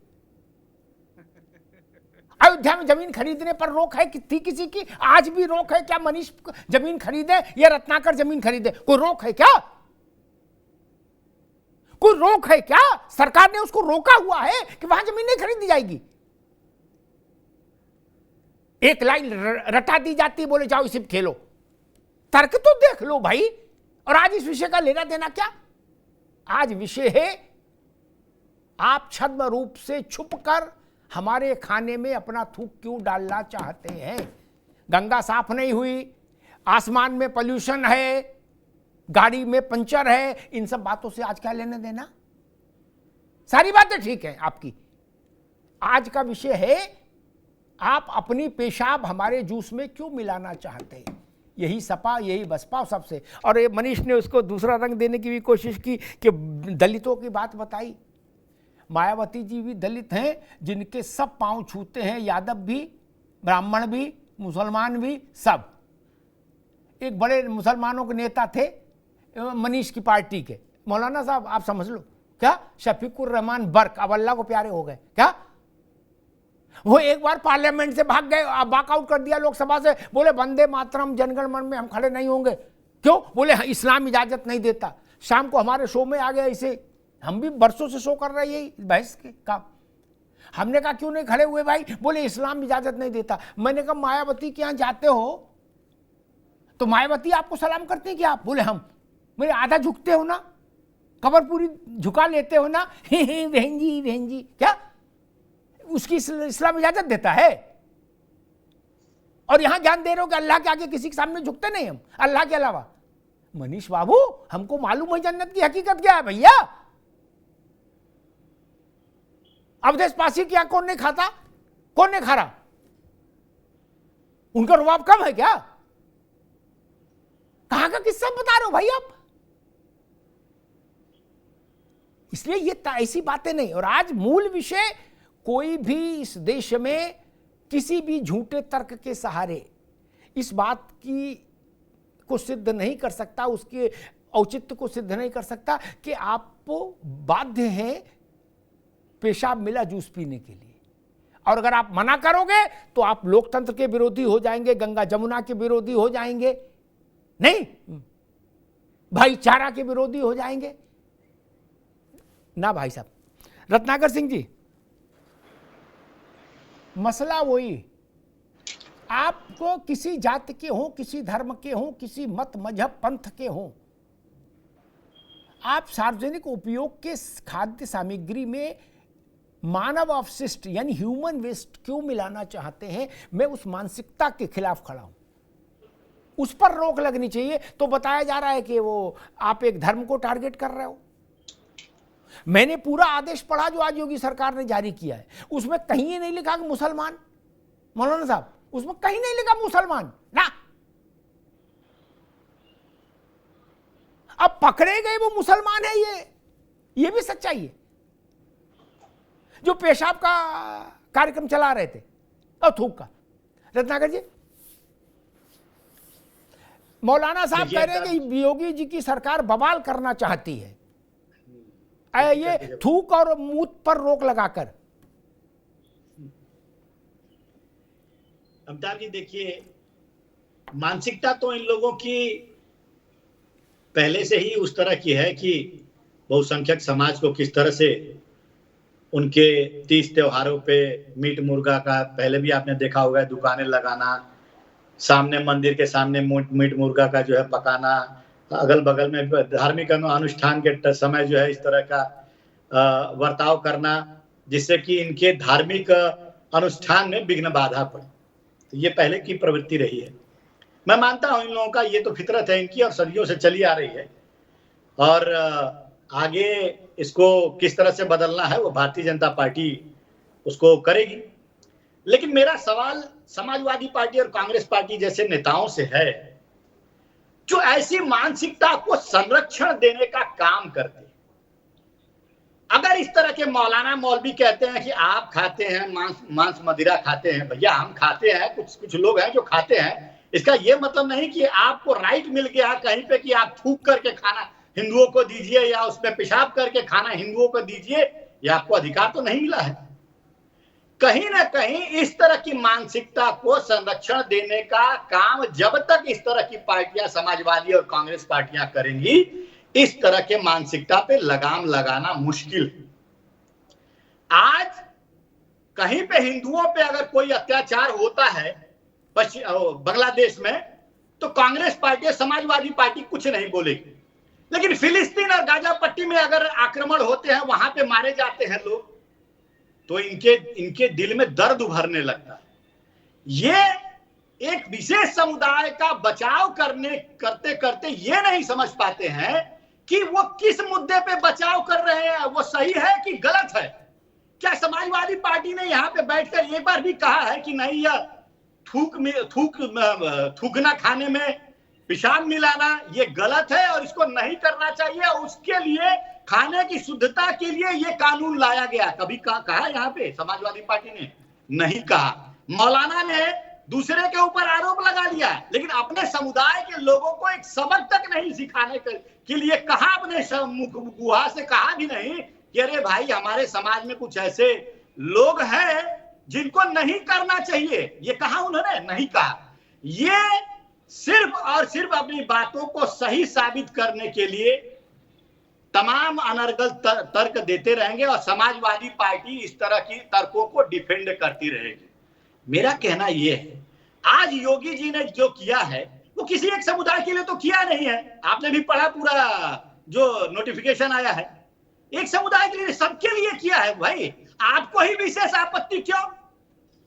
अयोध्या में जमीन खरीदने पर रोक है कि थी किसी की? आज भी रोक है क्या मनीष जमीन खरीदे या रत्नाकर जमीन खरीदे? कोई रोक है क्या? कोई रोक है क्या? सरकार ने उसको रोका हुआ है कि वहां जमीन नहीं खरीदी जाएगी। एक लाइन रटा दी जाती है, बोले जाओ इसे खेलो। तर्क तो देख लो भाई। और आज इस विषय का लेना देना क्या? आज विषय है आप छद्म रूप से छुपकर हमारे खाने में अपना थूक क्यों डालना चाहते हैं। गंगा साफ नहीं हुई, आसमान में पोल्यूशन है, गाड़ी में पंचर है, इन सब बातों से आज क्या लेने देना? सारी बातें ठीक है आपकी। आज का विषय है आप अपनी पेशाब हमारे जूस में क्यों मिलाना चाहते हैं। यही सपा, यही बसपा सबसे। और ये मनीष ने उसको दूसरा रंग देने की भी कोशिश की कि दलितों की बात बताई। मायावती जी भी दलित हैं, जिनके सब पांव छूते हैं, यादव भी, ब्राह्मण भी, मुसलमान भी, सब। एक बड़े मुसलमानों के नेता थे मनीष की पार्टी के, मौलाना साहब आप समझ लो क्या, शफीकुर रहमान बर्क, अब अल्लाह को प्यारे हो गए क्या। वो एक बार पार्लियामेंट से भाग गए, वॉकआउट कर दिया लोकसभा से, बोले वंदे मातरम जनगण मन में हम खड़े नहीं होंगे। क्यों? बोले इस्लाम इजाजत नहीं देता। शाम को हमारे शो में आ गया, इसे हम भी बरसों से शो कर रहे हैं यही बहस के काम। हमने कहा क्यों नहीं खड़े हुए भाई? बोले इस्लाम इजाजत नहीं देता। मैंने कहा मायावती के यहाँ जाते हो तो मायावती आपको सलाम करते हैं क्या आप? बोले हम। मेरे आधा झुकते हो ना, कबर पूरी झुका लेते हो ना, बहन जी क्या उसकी इस्लाम इजाजत देता है? और यहां ध्यान दे रहे हो कि अल्लाह के आगे किसी के सामने झुकते नहीं हम, अल्लाह के अलावा। मनीष बाबू, हमको मालूम है जन्नत की हकीकत क्या है भैया। अवधेश पासी क्या कौन नहीं खाता? कौन नहीं खा रहा? उनका रुबाब कम है क्या? कहां का किस्सा बता रहे हो भाई आप? इसलिए ये ऐसी बातें नहीं। और आज मूल विषय, कोई भी इस देश में किसी भी झूठे तर्क के सहारे इस बात की को सिद्ध नहीं कर सकता, उसके औचित्य को सिद्ध नहीं कर सकता कि आप बाध्य हैं पेशाब मिला जूस पीने के लिए। और अगर आप मना करोगे तो आप लोकतंत्र के विरोधी हो जाएंगे, गंगा जमुना के विरोधी हो जाएंगे, नहीं भाईचारा के विरोधी हो जाएंगे ना भाई साहब। रत्नाकर सिंह जी, मसला वही, आपको किसी जाति के हो, किसी धर्म के हो, किसी मत मजहब पंथ के हो, आप सार्वजनिक उपयोग के खाद्य सामग्री में मानव अवशिष्ट यानी ह्यूमन वेस्ट क्यों मिलाना चाहते हैं? मैं उस मानसिकता के खिलाफ खड़ा हूं। उस पर रोक लगनी चाहिए। तो बताया जा रहा है कि वो आप एक धर्म को टारगेट कर रहे हो। मैंने पूरा आदेश पढ़ा जो आज योगी सरकार ने जारी किया है, उसमें कहीं ये नहीं लिखा कि मुसलमान। मौलाना साहब, उसमें कहीं नहीं लिखा मुसलमान ना। अब पकड़े गए वो मुसलमान है, ये भी सच्चाई है, जो पेशाब का कार्यक्रम चला रहे थे और थूक का। रत्नाकर जी, मौलाना साहब कह रहे हैं कि योगी जी की सरकार बवाल करना चाहती है, ये थूक और मूत पर रोक लगाकर। अमिताभ जी देखिए, मानसिकता तो इन लोगों की पहले से ही उस तरह की है कि बहुसंख्यक समाज को किस तरह से उनके 30 त्योहारों पे मीट मुर्गा का, पहले भी आपने देखा होगा, दुकानें लगाना, सामने मंदिर के सामने मीट मुर्गा का जो है पकाना, अगल बगल में धार्मिक अनुष्ठान के समय जो है इस तरह का वर्ताव करना, जिससे कि इनके धार्मिक अनुष्ठान में विघ्न बाधा पड़े। तो ये पहले की प्रवृत्ति रही है। मैं मानता हूं इन लोगों का ये तो फितरत है इनकी और सदियों से चली आ रही है, और आगे इसको किस तरह से बदलना है वो भारतीय जनता पार्टी उसको करेगी। लेकिन मेरा सवाल समाजवादी पार्टी और कांग्रेस पार्टी जैसे नेताओं से है, जो ऐसी मानसिकता को संरक्षण देने का काम करते हैं। अगर इस तरह के मौलाना मौलवी कहते हैं कि आप खाते हैं मांस मदिरा खाते हैं, भैया हम खाते हैं, कुछ लोग हैं जो खाते हैं, इसका यह मतलब नहीं कि आपको राइट मिल गया कहीं पे कि आप थूक करके खाना हिंदुओं को दीजिए या उस पर पेशाब करके खाना हिंदुओं को दीजिए, यह आपको अधिकार तो नहीं मिला है। कहीं ना कहीं इस तरह की मानसिकता को संरक्षण देने का काम जब तक इस तरह की पार्टियां समाजवादी और कांग्रेस पार्टियां करेंगी, इस तरह के मानसिकता पे लगाम लगाना मुश्किल है। आज कहीं पे हिंदुओं पे अगर कोई अत्याचार होता है बांग्लादेश में, तो कांग्रेस पार्टी और समाजवादी पार्टी कुछ नहीं बोलेगी। लेकिन फिलिस्तीन और गाजा पट्टी में अगर आक्रमण होते हैं, वहां पे मारे जाते हैं लोग, तो इनके दिल में दर्द उभरने लगता है। ये एक विशेष समुदाय का बचाव करते करते ये नहीं समझ पाते हैं कि वो किस मुद्दे पे बचाव कर रहे हैं, वो सही है कि गलत है। क्या समाजवादी पार्टी ने यहाँ पे बैठकर एक बार भी कहा है कि नहीं, यह थूकना, खाने में पेशाब मिलाना ये गलत है और इसको नहीं करना चाहिए, उसके लिए खाने की शुद्धता के लिए ये कानून लाया गया? कभी कहा यहाँ पे समाजवादी पार्टी ने? नहीं कहा। मौलाना ने दूसरे के ऊपर आरोप लगा लिया, लेकिन अपने समुदाय के लोगों को एक सबक तक नहीं सिखाने के लिए कहा, अपने गुहा से कहा भी नहीं कि अरे भाई हमारे समाज में कुछ ऐसे लोग हैं जिनको नहीं करना चाहिए, ये कहा उन्होंने, नहीं कहा। ये सिर्फ और सिर्फ अपनी बातों को सही साबित करने के लिए तमाम अनर्गल तर्क देते रहेंगे और समाजवादी पार्टी इस तरह की तर्कों को डिफेंड करती रहेगी। मेरा कहना यह है, आज योगी जी ने जो किया है वो किसी एक समुदाय के लिए तो किया नहीं है। आपने भी पढ़ा पूरा जो नोटिफिकेशन आया है, एक समुदाय के लिए, सबके लिए किया है। भाई आपको ही विशेष आपत्ति क्यों?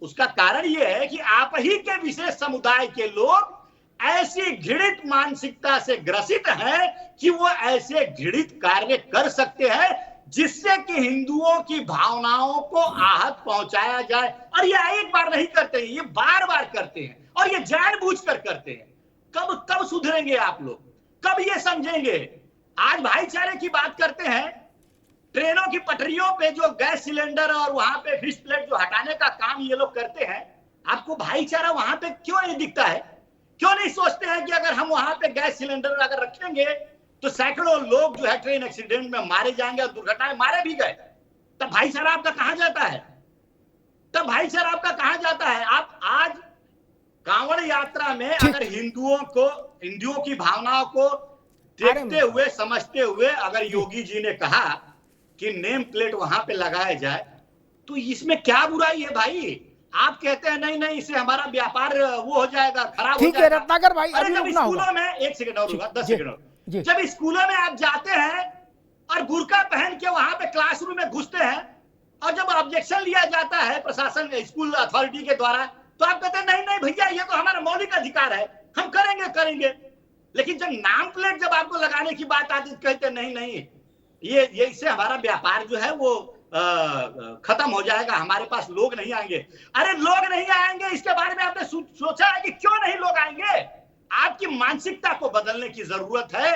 उसका कारण यह है कि आप ही के विशेष समुदाय के लोग ऐसी घृणित मानसिकता से ग्रसित हैं कि वो ऐसे घृणित कार्य कर सकते हैं जिससे कि हिंदुओं की भावनाओं को आहत पहुंचाया जाए। और ये एक बार नहीं करते हैं, ये बार बार करते हैं और ये जानबूझकर करते हैं। कब सुधरेंगे आप लोग? कब ये समझेंगे? आज भाईचारे की बात करते हैं, ट्रेनों की पटरियों पे जो गैस सिलेंडर और वहां पे फिश प्लेट जो हटाने का काम ये लोग करते हैं, आपको भाईचारा वहां पे क्यों नहीं दिखता है? क्यों नहीं सोचते हैं कि अगर हम वहां पे गैस सिलेंडर अगर रखेंगे तो सैकड़ों लोग जो है ट्रेन एक्सीडेंट में मारे जाएंगे और दुर्घटनाएं मारे भी गए, तब भाईचारा आपका कहां जाता है? तब भाईचारा आपका कहां जाता है? आप आज कांवड़ यात्रा में अगर हिंदुओं की भावनाओं को देखते हुए, समझते हुए अगर योगी जी ने कहा कि नेम प्लेट वहां पे लगाया जाए, तो इसमें क्या बुराई है भाई? आप कहते हैं नहीं नहीं, इससे हमारा व्यापार वो हो जाएगा, खराब हो जाएगा। ठीक है रत्नाकर भाई, अरे जब स्कूलों में, एक सेकंड और होगा, 10 सेकंड और, जब स्कूलों में आप जाते हैं और बुर्का पहन के वहां पे क्लासरूम में घुसते हैं और जब ऑब्जेक्शन लिया जाता है प्रशासन, स्कूल अथॉरिटी के द्वारा, तो आप कहते हैं नहीं नहीं भैया, ये तो हमारा मौलिक अधिकार है, हम करेंगे। लेकिन जब नाम प्लेट जब आपको लगाने की बात आती है, कहते नहीं नहीं, ये इससे हमारा व्यापार जो है वो खत्म हो जाएगा, हमारे पास लोग नहीं आएंगे। अरे लोग नहीं आएंगे, इसके बारे में आपने सोचा है कि क्यों नहीं लोग आएंगे? आपकी मानसिकता को बदलने की जरूरत है,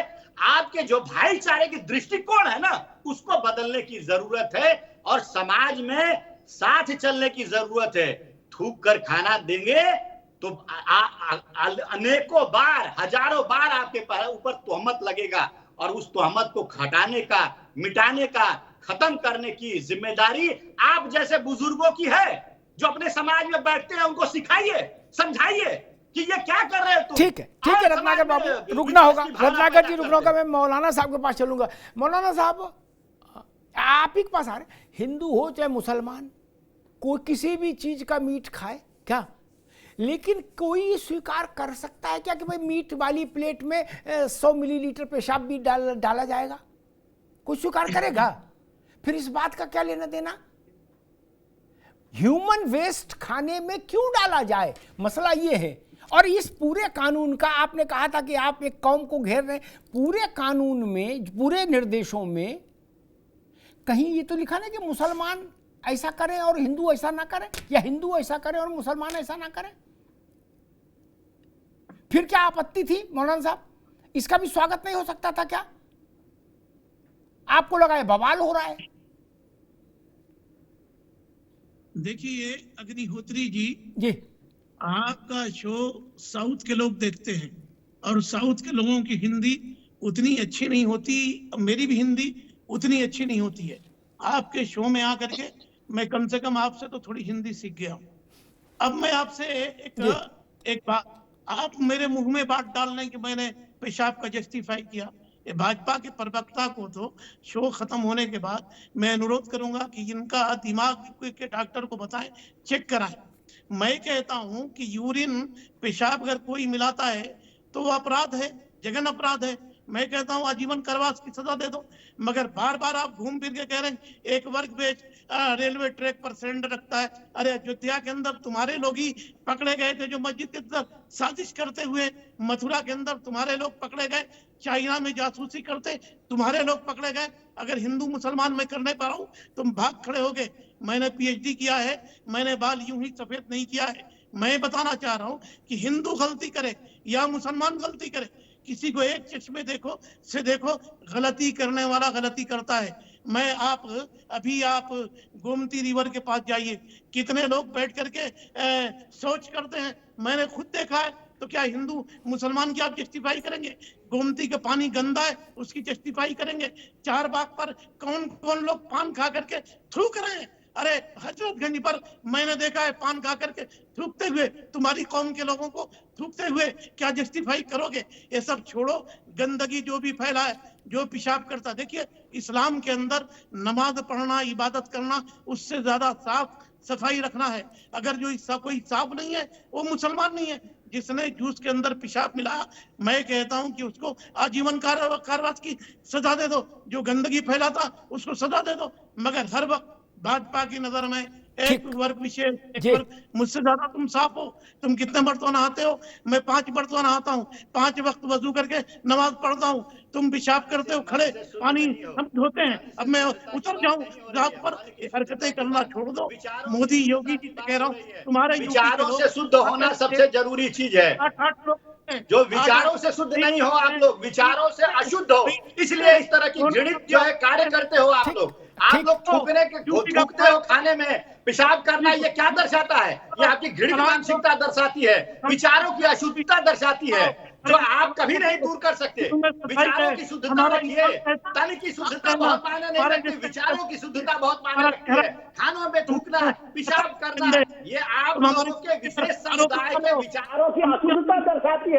आपके जो भाईचारे की दृष्टिकोण है ना, उसको बदलने की जरूरत है और समाज में साथ चलने की जरूरत है। थूक कर खाना देंगे तो अनेकों बार, हजारों बार आपके ऊपर तोहमत लगेगा और उस तोहमत को हटाने का, मिटाने का, खत्म करने की जिम्मेदारी आप जैसे बुजुर्गों की है, जो अपने समाज में बैठते हैं। उनको सिखाइए, समझाइए कि ये क्या कर रहे हो तुम। ठीक है रत्नाकर बाबू, रुकना होगा, रत्नाकर जी रुकना होगा। मैं मौलाना साहब के पास चलूंगा। मौलाना साहब, आप ही के पास आ रहे, हिंदू हो चाहे मुसलमान, कोई किसी भी चीज का मीट खाए क्या? लेकिन कोई स्वीकार कर सकता है क्या कि भाई मीट वाली प्लेट में 100 मिलीलीटर पेशाब भी डाला जाएगा? कोई स्वीकार करेगा? फिर इस बात का क्या लेना देना? ह्यूमन वेस्ट खाने में क्यों डाला जाए, मसला ये है। और इस पूरे कानून का, आपने कहा था कि आप एक कौम को घेर रहे हैं, पूरे कानून में, पूरे निर्देशों में कहीं ये तो लिखा ना कि मुसलमान ऐसा करें और हिंदू ऐसा ना करें, या हिंदू ऐसा करें और मुसलमान ऐसा ना करें? फिर क्या आपत्ति थी मौलाना साहब? इसका भी स्वागत नहीं हो सकता था क्या? आपको लगा है बवाल हो रहा है? देखिए अग्निहोत्री जी, आपका शो साउथ के लोग देखते हैं और साउथ के लोगों की हिंदी उतनी अच्छी नहीं होती, मेरी भी हिंदी उतनी अच्छी नहीं होती है। आपके शो में आकर के मैं कम से कम आपसे तो थोड़ी हिंदी सीख गया हूं। अब मैं आपसे एक बात, आप मेरे मुंह में बात डाल रहे हैं कि मैंने पेशाब का जस्टिफाई किया। ये भाजपा के प्रवक्ता को तो शो खत्म होने के बाद मैं अनुरोध करूंगा कि इनका दिमाग के डॉक्टर को बताएं, चेक कराएं। मैं कहता हूं कि यूरिन, पेशाब अगर कोई मिलाता है तो वो अपराध है, जघन अपराध है। मैं कहता हूं आजीवन कारावास की सजा दे दो। मगर बार बार आप घूम फिर के कह रहे हैं एक वर्ग बेच रेलवे ट्रैक पर सिलेंडर रखता है। अरे अयोध्या के अंदर तुम्हारे लोग ही पकड़े गए थे जो मस्जिद के अंदर साजिश करते हुए, मथुरा के अंदर तुम्हारे लोग पकड़े गए, चाइना में जासूसी करते तुम्हारे लोग पकड़े गए। अगर हिंदू मुसलमान मैं करने पा रहा हूं, तुम भाग खड़े हो गए। मैंने PhD किया है, मैंने बाल यूं ही सफेद नहीं किया है। मैं बताना चाह रहा हूं कि हिंदू गलती करे या मुसलमान गलती करे, किसी को एक चश्मे से देखो, गलती करने वाला गलती करता है। मैं अभी आप गोमती रिवर के पास जाइए, कितने लोग बैठ करके सोच करते हैं, मैंने खुद देखा है। तो क्या हिंदू मुसलमान की आप जस्टिफाई करेंगे? गोमती का पानी गंदा है उसकी जस्टिफाई करेंगे? चार बाग पर कौन कौन लोग पान खा करके थ्रू कर रहे हैं? अरे हजरतगंज पर मैंने देखा है पान खा करके थूकते हुए, तुम्हारी कौम के लोगों को थूकते हुए क्या जस्टिफाई करोगे? ये सब छोड़ो, गंदगी जो भी फैला है, जो पेशाब करता, देखिए इस्लाम के अंदर नमाज पढ़ना, इबादत करना, उससे ज्यादा साफ सफाई रखना है। अगर जो कोई साफ नहीं है वो मुसलमान नहीं है। जिसने जूस के अंदर पेशाब मिलाया, मैं कहता हूं कि उसको आजीवन कारावास की सजा दे दो। जो गंदगी फैलाता उसको सजा दे दो। मगर हर वक्त भाजपा की नजर में एक वर्ग विशेष, एक वर्ग, मुझसे ज्यादा तुम साफ हो। तुम कितने बर्तन नहाते हो? मैं 5 बर्तन नहाता हूँ, 5 वक्त वजू करके नमाज पढ़ता हूँ। तुम पेशाब करते हो खड़े, पानी हम धोते हैं। अब मैं उतर जाऊं रात पर, हरकतें करना छोड़ दो। मोदी योगी जी कह रहा हूँ, तुम्हारे विचारों से शुद्ध होना सबसे जरूरी चीज है। 8 लोग जो विचारों से शुद्ध नहीं हो आप लोग, विचारों से अशुद्ध हो, इसलिए इस तरह की घृणित जो है कार्य करते हो आप लोग। आप लोग थूकते हो खाने में, पेशाब करना, ये क्या दर्शाता है? ये आपकी घृणित मानसिकता दर्शाती है, विचारों की अशुद्धता दर्शाती है, जो आप कभी नहीं दूर कर सकते। विचारों की शुद्धता रखिए, तन की शुद्धता बहुत मायने नहीं रखती, विचारों की शुद्धता बहुत मायने रखती है। खानों में थूकना, पेशाब करना, ये आप लोगों के विशेष समुदाय के विचारों की अशुद्धता दर्शाती है।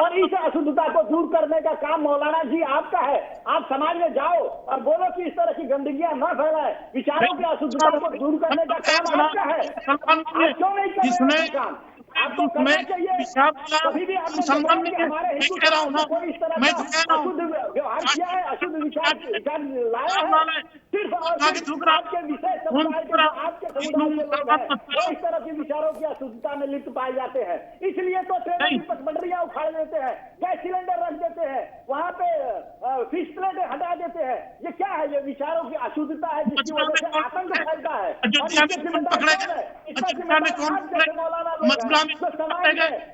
और इस अशुद्धता को दूर करने का काम मौलाना जी आपका है। आप समाज में जाओ और बोलो कि इस तरह की गंदगियां न फैलाए। विचारों की अशुद्धता को दूर करने का काम आपका है। आप क्यों नहीं कर रहे हैं काम? आपको करना चाहिए। कभी भी आपने मुसलमान में हमारे हिंदू कह रहा हूँ ना, कोई इस तरह मैं का तो कह रहा हूँ, अशुद्ध व्यवहार किया है, अशुद्ध विचार लाया है। सिर्फ और सिर्फ आपके विषय समुदाय के, आपके समुदाय के लोग हैं, वो इस तरह के विचारों की अशुद्धता में लिप्त पाए जाते हैं। इसलिए तो ट्रेनों की पटरियां उखाड़ देते हैं, गैस सिलेंडर रख देते हैं, वहाँ पे फिश प्लेटें हटा देते हैं। ये क्या है? ये विचारों की अशुद्धता है, जिसकी वजह से आतंक फैलता है।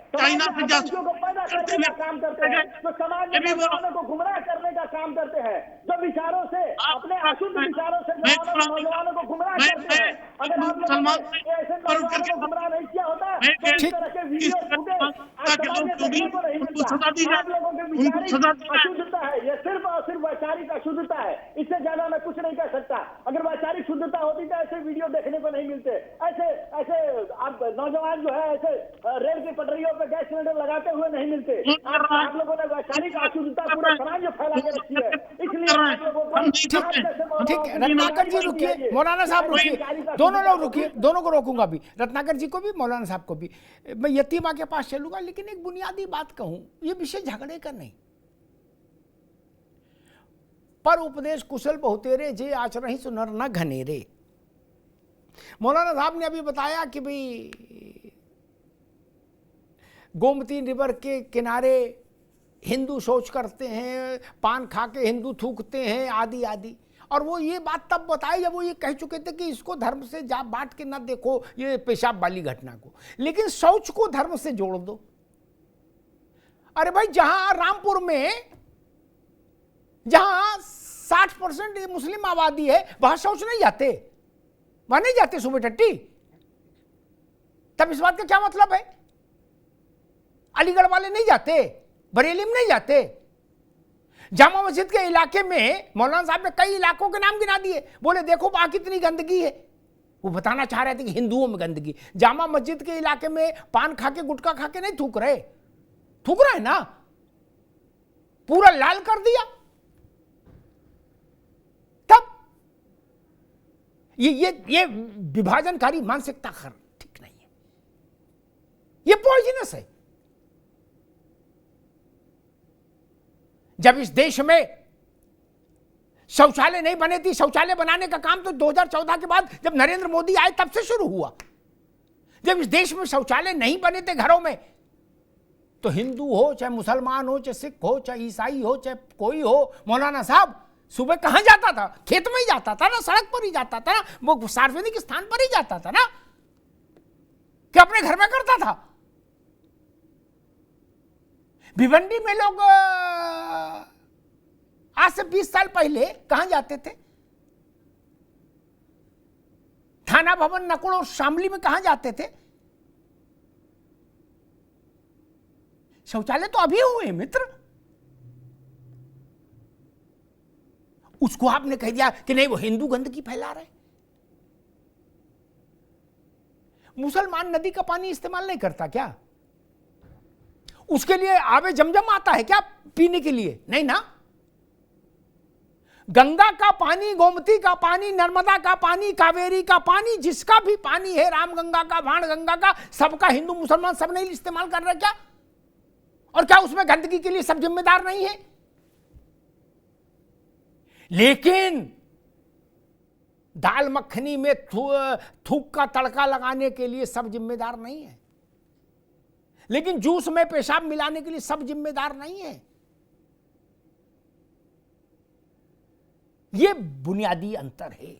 चाइना से जासूसों को पैदा करने का काम करते हैं, जो समाज में नौजवानों को गुमराह करने का काम करते हैं, जो विचारों से, अपने अशुद्ध विचारों से नौजवानों को गुमराह करते हैं। अगर आप लोगों ने ऐसे नौजवानों को गुमराह नहीं किया होता तो इस तरह के वीडियो फुटेज आज समाज में देखने को नहीं मिलता। आप लोगों के विचारिक अशुद्धता है, ये सिर्फ और सिर्फ वैचारिक अशुद्धता है। इससे ज्यादा मैं कुछ नहीं कर सकता। अगर वैचारिक शुद्धता होती तो ऐसे वीडियो देखने को नहीं मिलते। ऐसे आप नौजवान जो है ऐसे रेल की पटरियों पे गैस सिलेंडर लगाते हुए नहीं मिलते। आप लोगों ने वैचारिक अशुद्धता पूरे समाज में फैला के रखी है। इसलिए आप लोगों को ठीक, रत्नाकर जी रुकिए, मौलाना साहब रुकिए, दोनों लोग रुकिए, दोनों को रोकूंगा भी, रत्नाकर जी को भी, मौलाना साहब को भी। मैं यतीमा के पास चलूंगा, लेकिन एक बुनियादी बात कहूं, ये विषय झगड़े का नहीं। पर उपदेश कुशल बहुतेरे, जे आचरहि सुनर न घनेरे। मौलाना साहब ने अभी बताया कि भाई गोमती रिवर के किनारे हिंदू शौच करते हैं, पान खा के हिंदू थूकते हैं, आदि आदि। और वो ये बात तब बताई जब वो ये कह चुके थे कि इसको धर्म से जा बांट के ना देखो, ये पेशाब वाली घटना को, लेकिन शौच को धर्म से जोड़ दो। अरे भाई, जहां रामपुर में जहां 60% मुस्लिम आबादी है, वहां शौच नहीं जाते, वहां नहीं जाते सुबह टट्टी। तब इस बात का क्या मतलब है? अलीगढ़ वाले नहीं जाते, बरेली में नहीं जाते। जामा मस्जिद के इलाके में मौलाना साहब ने कई इलाकों के नाम गिना दिए, बोले देखो वहां कितनी गंदगी है। वो बताना चाह रहे थे कि हिंदुओं में गंदगी। जामा मस्जिद के इलाके में पान खा के, गुटखा खा के नहीं थूक रहे, थूक रहे ना, पूरा लाल कर दिया। तब ये विभाजनकारी मानसिकता ठीक नहीं है, ये पॉइजनस है। जब इस देश में शौचालय नहीं बने थी, शौचालय बनाने का काम तो 2014 के बाद जब नरेंद्र मोदी आए तब से शुरू हुआ। जब इस देश में शौचालय नहीं बने थे घरों में, तो हिंदू हो, चाहे मुसलमान हो, चाहे सिख हो, चाहे ईसाई हो, चाहे कोई हो, मौलाना साहब सुबह कहां जाता था? खेत में ही जाता था ना, सड़क पर ही जाता था ना, वो सार्वजनिक स्थान पर ही जाता था ना, कि अपने घर में करता था। भिवंडी में लोग आज से 20 साल पहले कहां जाते थे? थाना भवन, नकुड़ और शामली में कहां जाते थे? शौचालय तो अभी हुए मित्र। उसको आपने कह दिया कि नहीं वो हिंदू गंदगी फैला रहे। मुसलमान नदी का पानी इस्तेमाल नहीं करता क्या? उसके लिए आबे जमजम आता है क्या पीने के लिए? नहीं ना। गंगा का पानी, गोमती का पानी, नर्मदा का पानी, कावेरी का पानी, जिसका भी पानी है, रामगंगा का, बाणगंगा का, सबका हिंदू मुसलमान सब नहीं इस्तेमाल कर रहे क्या? और क्या उसमें गंदगी के लिए सब जिम्मेदार नहीं है? लेकिन दाल मखनी में थूक का तड़का लगाने के लिए सब जिम्मेदार नहीं है, लेकिन जूस में पेशाब मिलाने के लिए सब जिम्मेदार नहीं है। यह बुनियादी अंतर है।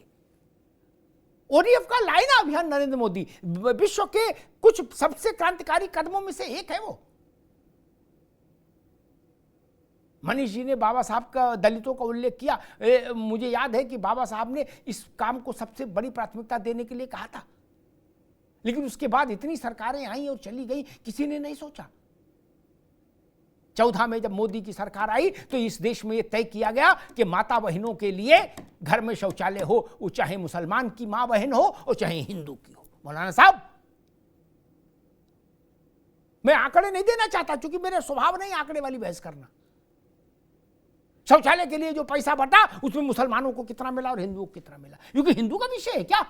ओडीएफ का लाइना अभियान नरेंद्र मोदी विश्व के कुछ सबसे क्रांतिकारी कदमों में से एक है। वो मनीष जी ने बाबा साहब का दलितों का उल्लेख किया। मुझे याद है कि बाबा साहब ने इस काम को सबसे बड़ी प्राथमिकता देने के लिए कहा था, लेकिन उसके बाद इतनी सरकारें आई और चली गई, किसी ने नहीं सोचा। 14 में जब मोदी की सरकार आई तो इस देश में यह तय किया गया कि माता बहनों के लिए घर में शौचालय हो, वो चाहे मुसलमान की मां बहन हो और चाहे हिंदू की हो। मौलाना साहब, मैं आंकड़े नहीं देना चाहता क्योंकि मेरा स्वभाव नहीं आंकड़े वाली बहस करना। शौचालय के लिए जो पैसा बटा उसमें मुसलमानों को कितना मिला और हिंदुओं को कितना मिला, क्योंकि हिंदू का विषय है क्या?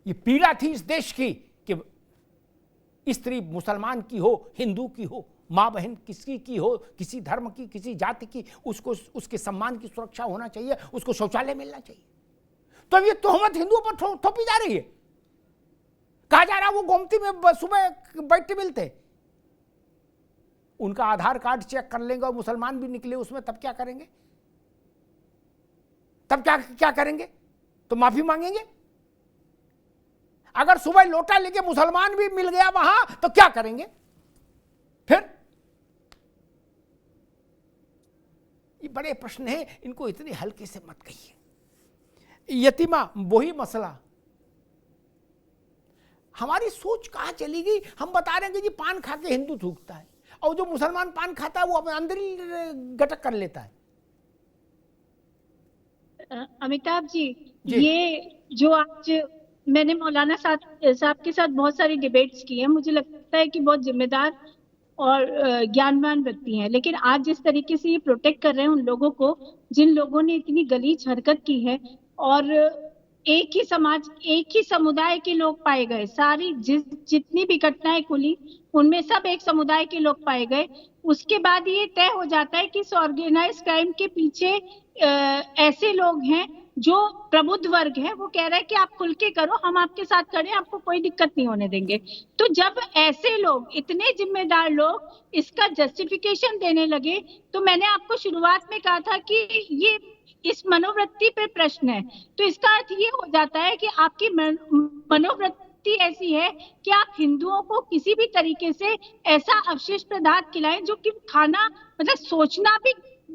ये पीड़ा थी इस देश की कि स्त्री मुसलमान की हो, हिंदू की हो, मां बहन किसी की हो, किसी धर्म की, किसी जाति की, उसको उसके सम्मान की सुरक्षा होना चाहिए, उसको शौचालय मिलना चाहिए। तो अब ये तोहमत हिंदुओं पर थोपी जा रही है। कहा जा रहा वो गोमती में सुबह बैठते मिलते, उनका आधार कार्ड चेक कर लेंगे और मुसलमान भी निकले उसमें, तब क्या करेंगे? तब क्या करेंगे? तो माफी मांगेंगे। अगर सुबह लोटा लेके मुसलमान भी मिल गया वहां तो क्या करेंगे फिर? ये बड़े प्रश्न हैं, इनको इतने हल्के से मत कहिए। यतीमा वही मसला, हमारी सोच कहां चली गई? हम बता रहे हैं कि जी पान खा के हिंदू थूकता है, और जो मुसलमान पान खाता है वो अपने अंदर ही गटक कर लेता है। अमिताभ जी, ये जो आज मैंने मौलाना साहब के साथ बहुत सारी डिबेट्स की हैं, मुझे लगता है कि बहुत जिम्मेदार और ज्ञानवान व्यक्ति हैं, लेकिन आज जिस तरीके से ये प्रोटेक्ट कर रहे हैं उन लोगों को जिन लोगों ने इतनी गलीज हरकत की है, और एक ही समाज, एक ही समुदाय के लोग पाए गए, सारी जितनी भी घटनाएं खुली उनमें सब एक समुदाय के लोग पाए गए। उसके बाद ये तय हो जाता है कि इस ऑर्गेनाइज क्राइम के पीछे ऐसे लोग हैं जो प्रबुद्ध वर्ग है, वो कह रहा है कि आप खुल के करो, हम आपके साथ खड़े हैं, आपको कोई दिक्कत नहीं होने देंगे। तो जब ऐसे लोग, इतने जिम्मेदार लोग इसका जस्टिफिकेशन देने लगे, तो मैंने आपको शुरुआत में कहा था कि ये इस मनोवृत्ति पे प्रश्न है। तो इसका अर्थ ये हो जाता है कि आपकी मनोवृत्ति ऐसी है कि आप हिंदुओं को किसी भी तरीके से ऐसा अवशिष्ट पदार्थ खिलाएं जो कि खाना, मतलब सोचना भी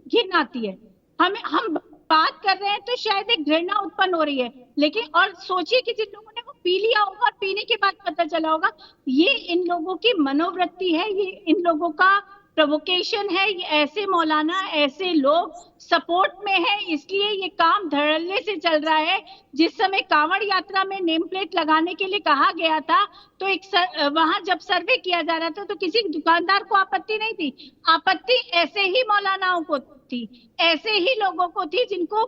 घिन आती है। हम बात कर रहे हैं तो शायद एक घृणा उत्पन्न हो रही है, लेकिन और सोचिए कि जिन लोगों ने वो पी लिया होगा और पीने के बाद पता चला होगा, ये इन लोगों की मनोवृत्ति है, ये इन लोगों का प्रोवोकेशन है। ये ऐसे मौलाना, ऐसे लोग सपोर्ट में है, इसलिए ये काम धड़ल्ले से चल रहा है। जिस समय कांवड़ यात्रा में नेम प्लेट लगाने के लिए कहा गया था, तो वहां जब सर्वे किया जा रहा था तो किसी दुकानदार को आपत्ति नहीं थी। आपत्ति ऐसे ही मौलानाओं को थी, ऐसे ही लोगों को थी जिनको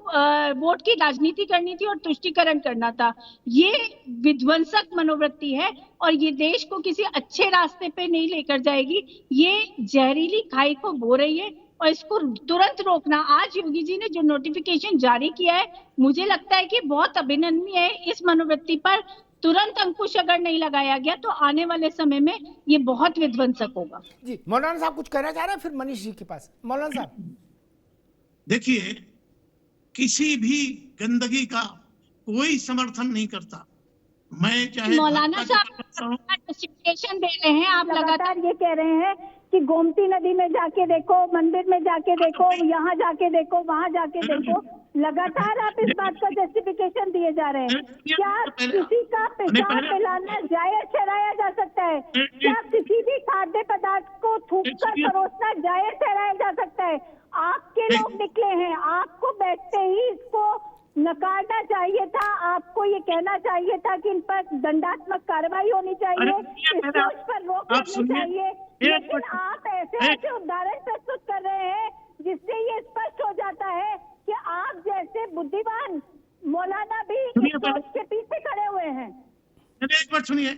वोट की राजनीति करनी थी और तुष्टीकरण करना था। ये विध्वंसक मनोवृत्ति है और ये देश को किसी अच्छे रास्ते पे नहीं लेकर जाएगी। ये जहरीली खाई को बो रही है और इसको तुरंत रोकना। आज योगी जी ने जो नोटिफिकेशन जारी किया है, मुझे लगता है कि बहुत अभिनंदनीय है। इस मनोवृत्ति पर तुरंत अंकुश अगर नहीं लगाया गया तो आने वाले समय में ये बहुत विध्वंसक होगा। जी, मौलाना साहब कुछ कहना चाह रहे हैं, फिर मनीष जी के पास। मौलाना साहब देखिए, किसी भी गंदगी का कोई समर्थन नहीं करता। मैं चाहे मौलाना साहब जस्टिफिकेशन दे रहे हैं, आप लगातार ये कह रहे हैं कि गोमती नदी में जाके देखो, मंदिर में जाके देखो, यहाँ जाके देखो, वहाँ जाके देखो, लगातार आप इस बात का जस्टिफिकेशन दिए जा रहे हैं। क्या किसी का पेशाब फैलाना जायज ठहराया जा सकता है? क्या किसी भी खाद्य पदार्थ को थूक कर परोसना जायज ठहराया जा सकता है? आपके लोग निकले हैं, आपको बैठते ही इसको नकारना चाहिए था, आपको ये कहना चाहिए था कि इन पर दंडात्मक कार्रवाई होनी चाहिए, इस सोच पर रोक लगनी चाहिए, लेकिन आप ऐसे उदाहरण प्रस्तुत कर रहे हैं जिससे ये स्पष्ट हो जाता है कि आप जैसे बुद्धिमान मौलाना भी इस सोच के पीछे खड़े हुए हैं। एक मिनट सुनिए,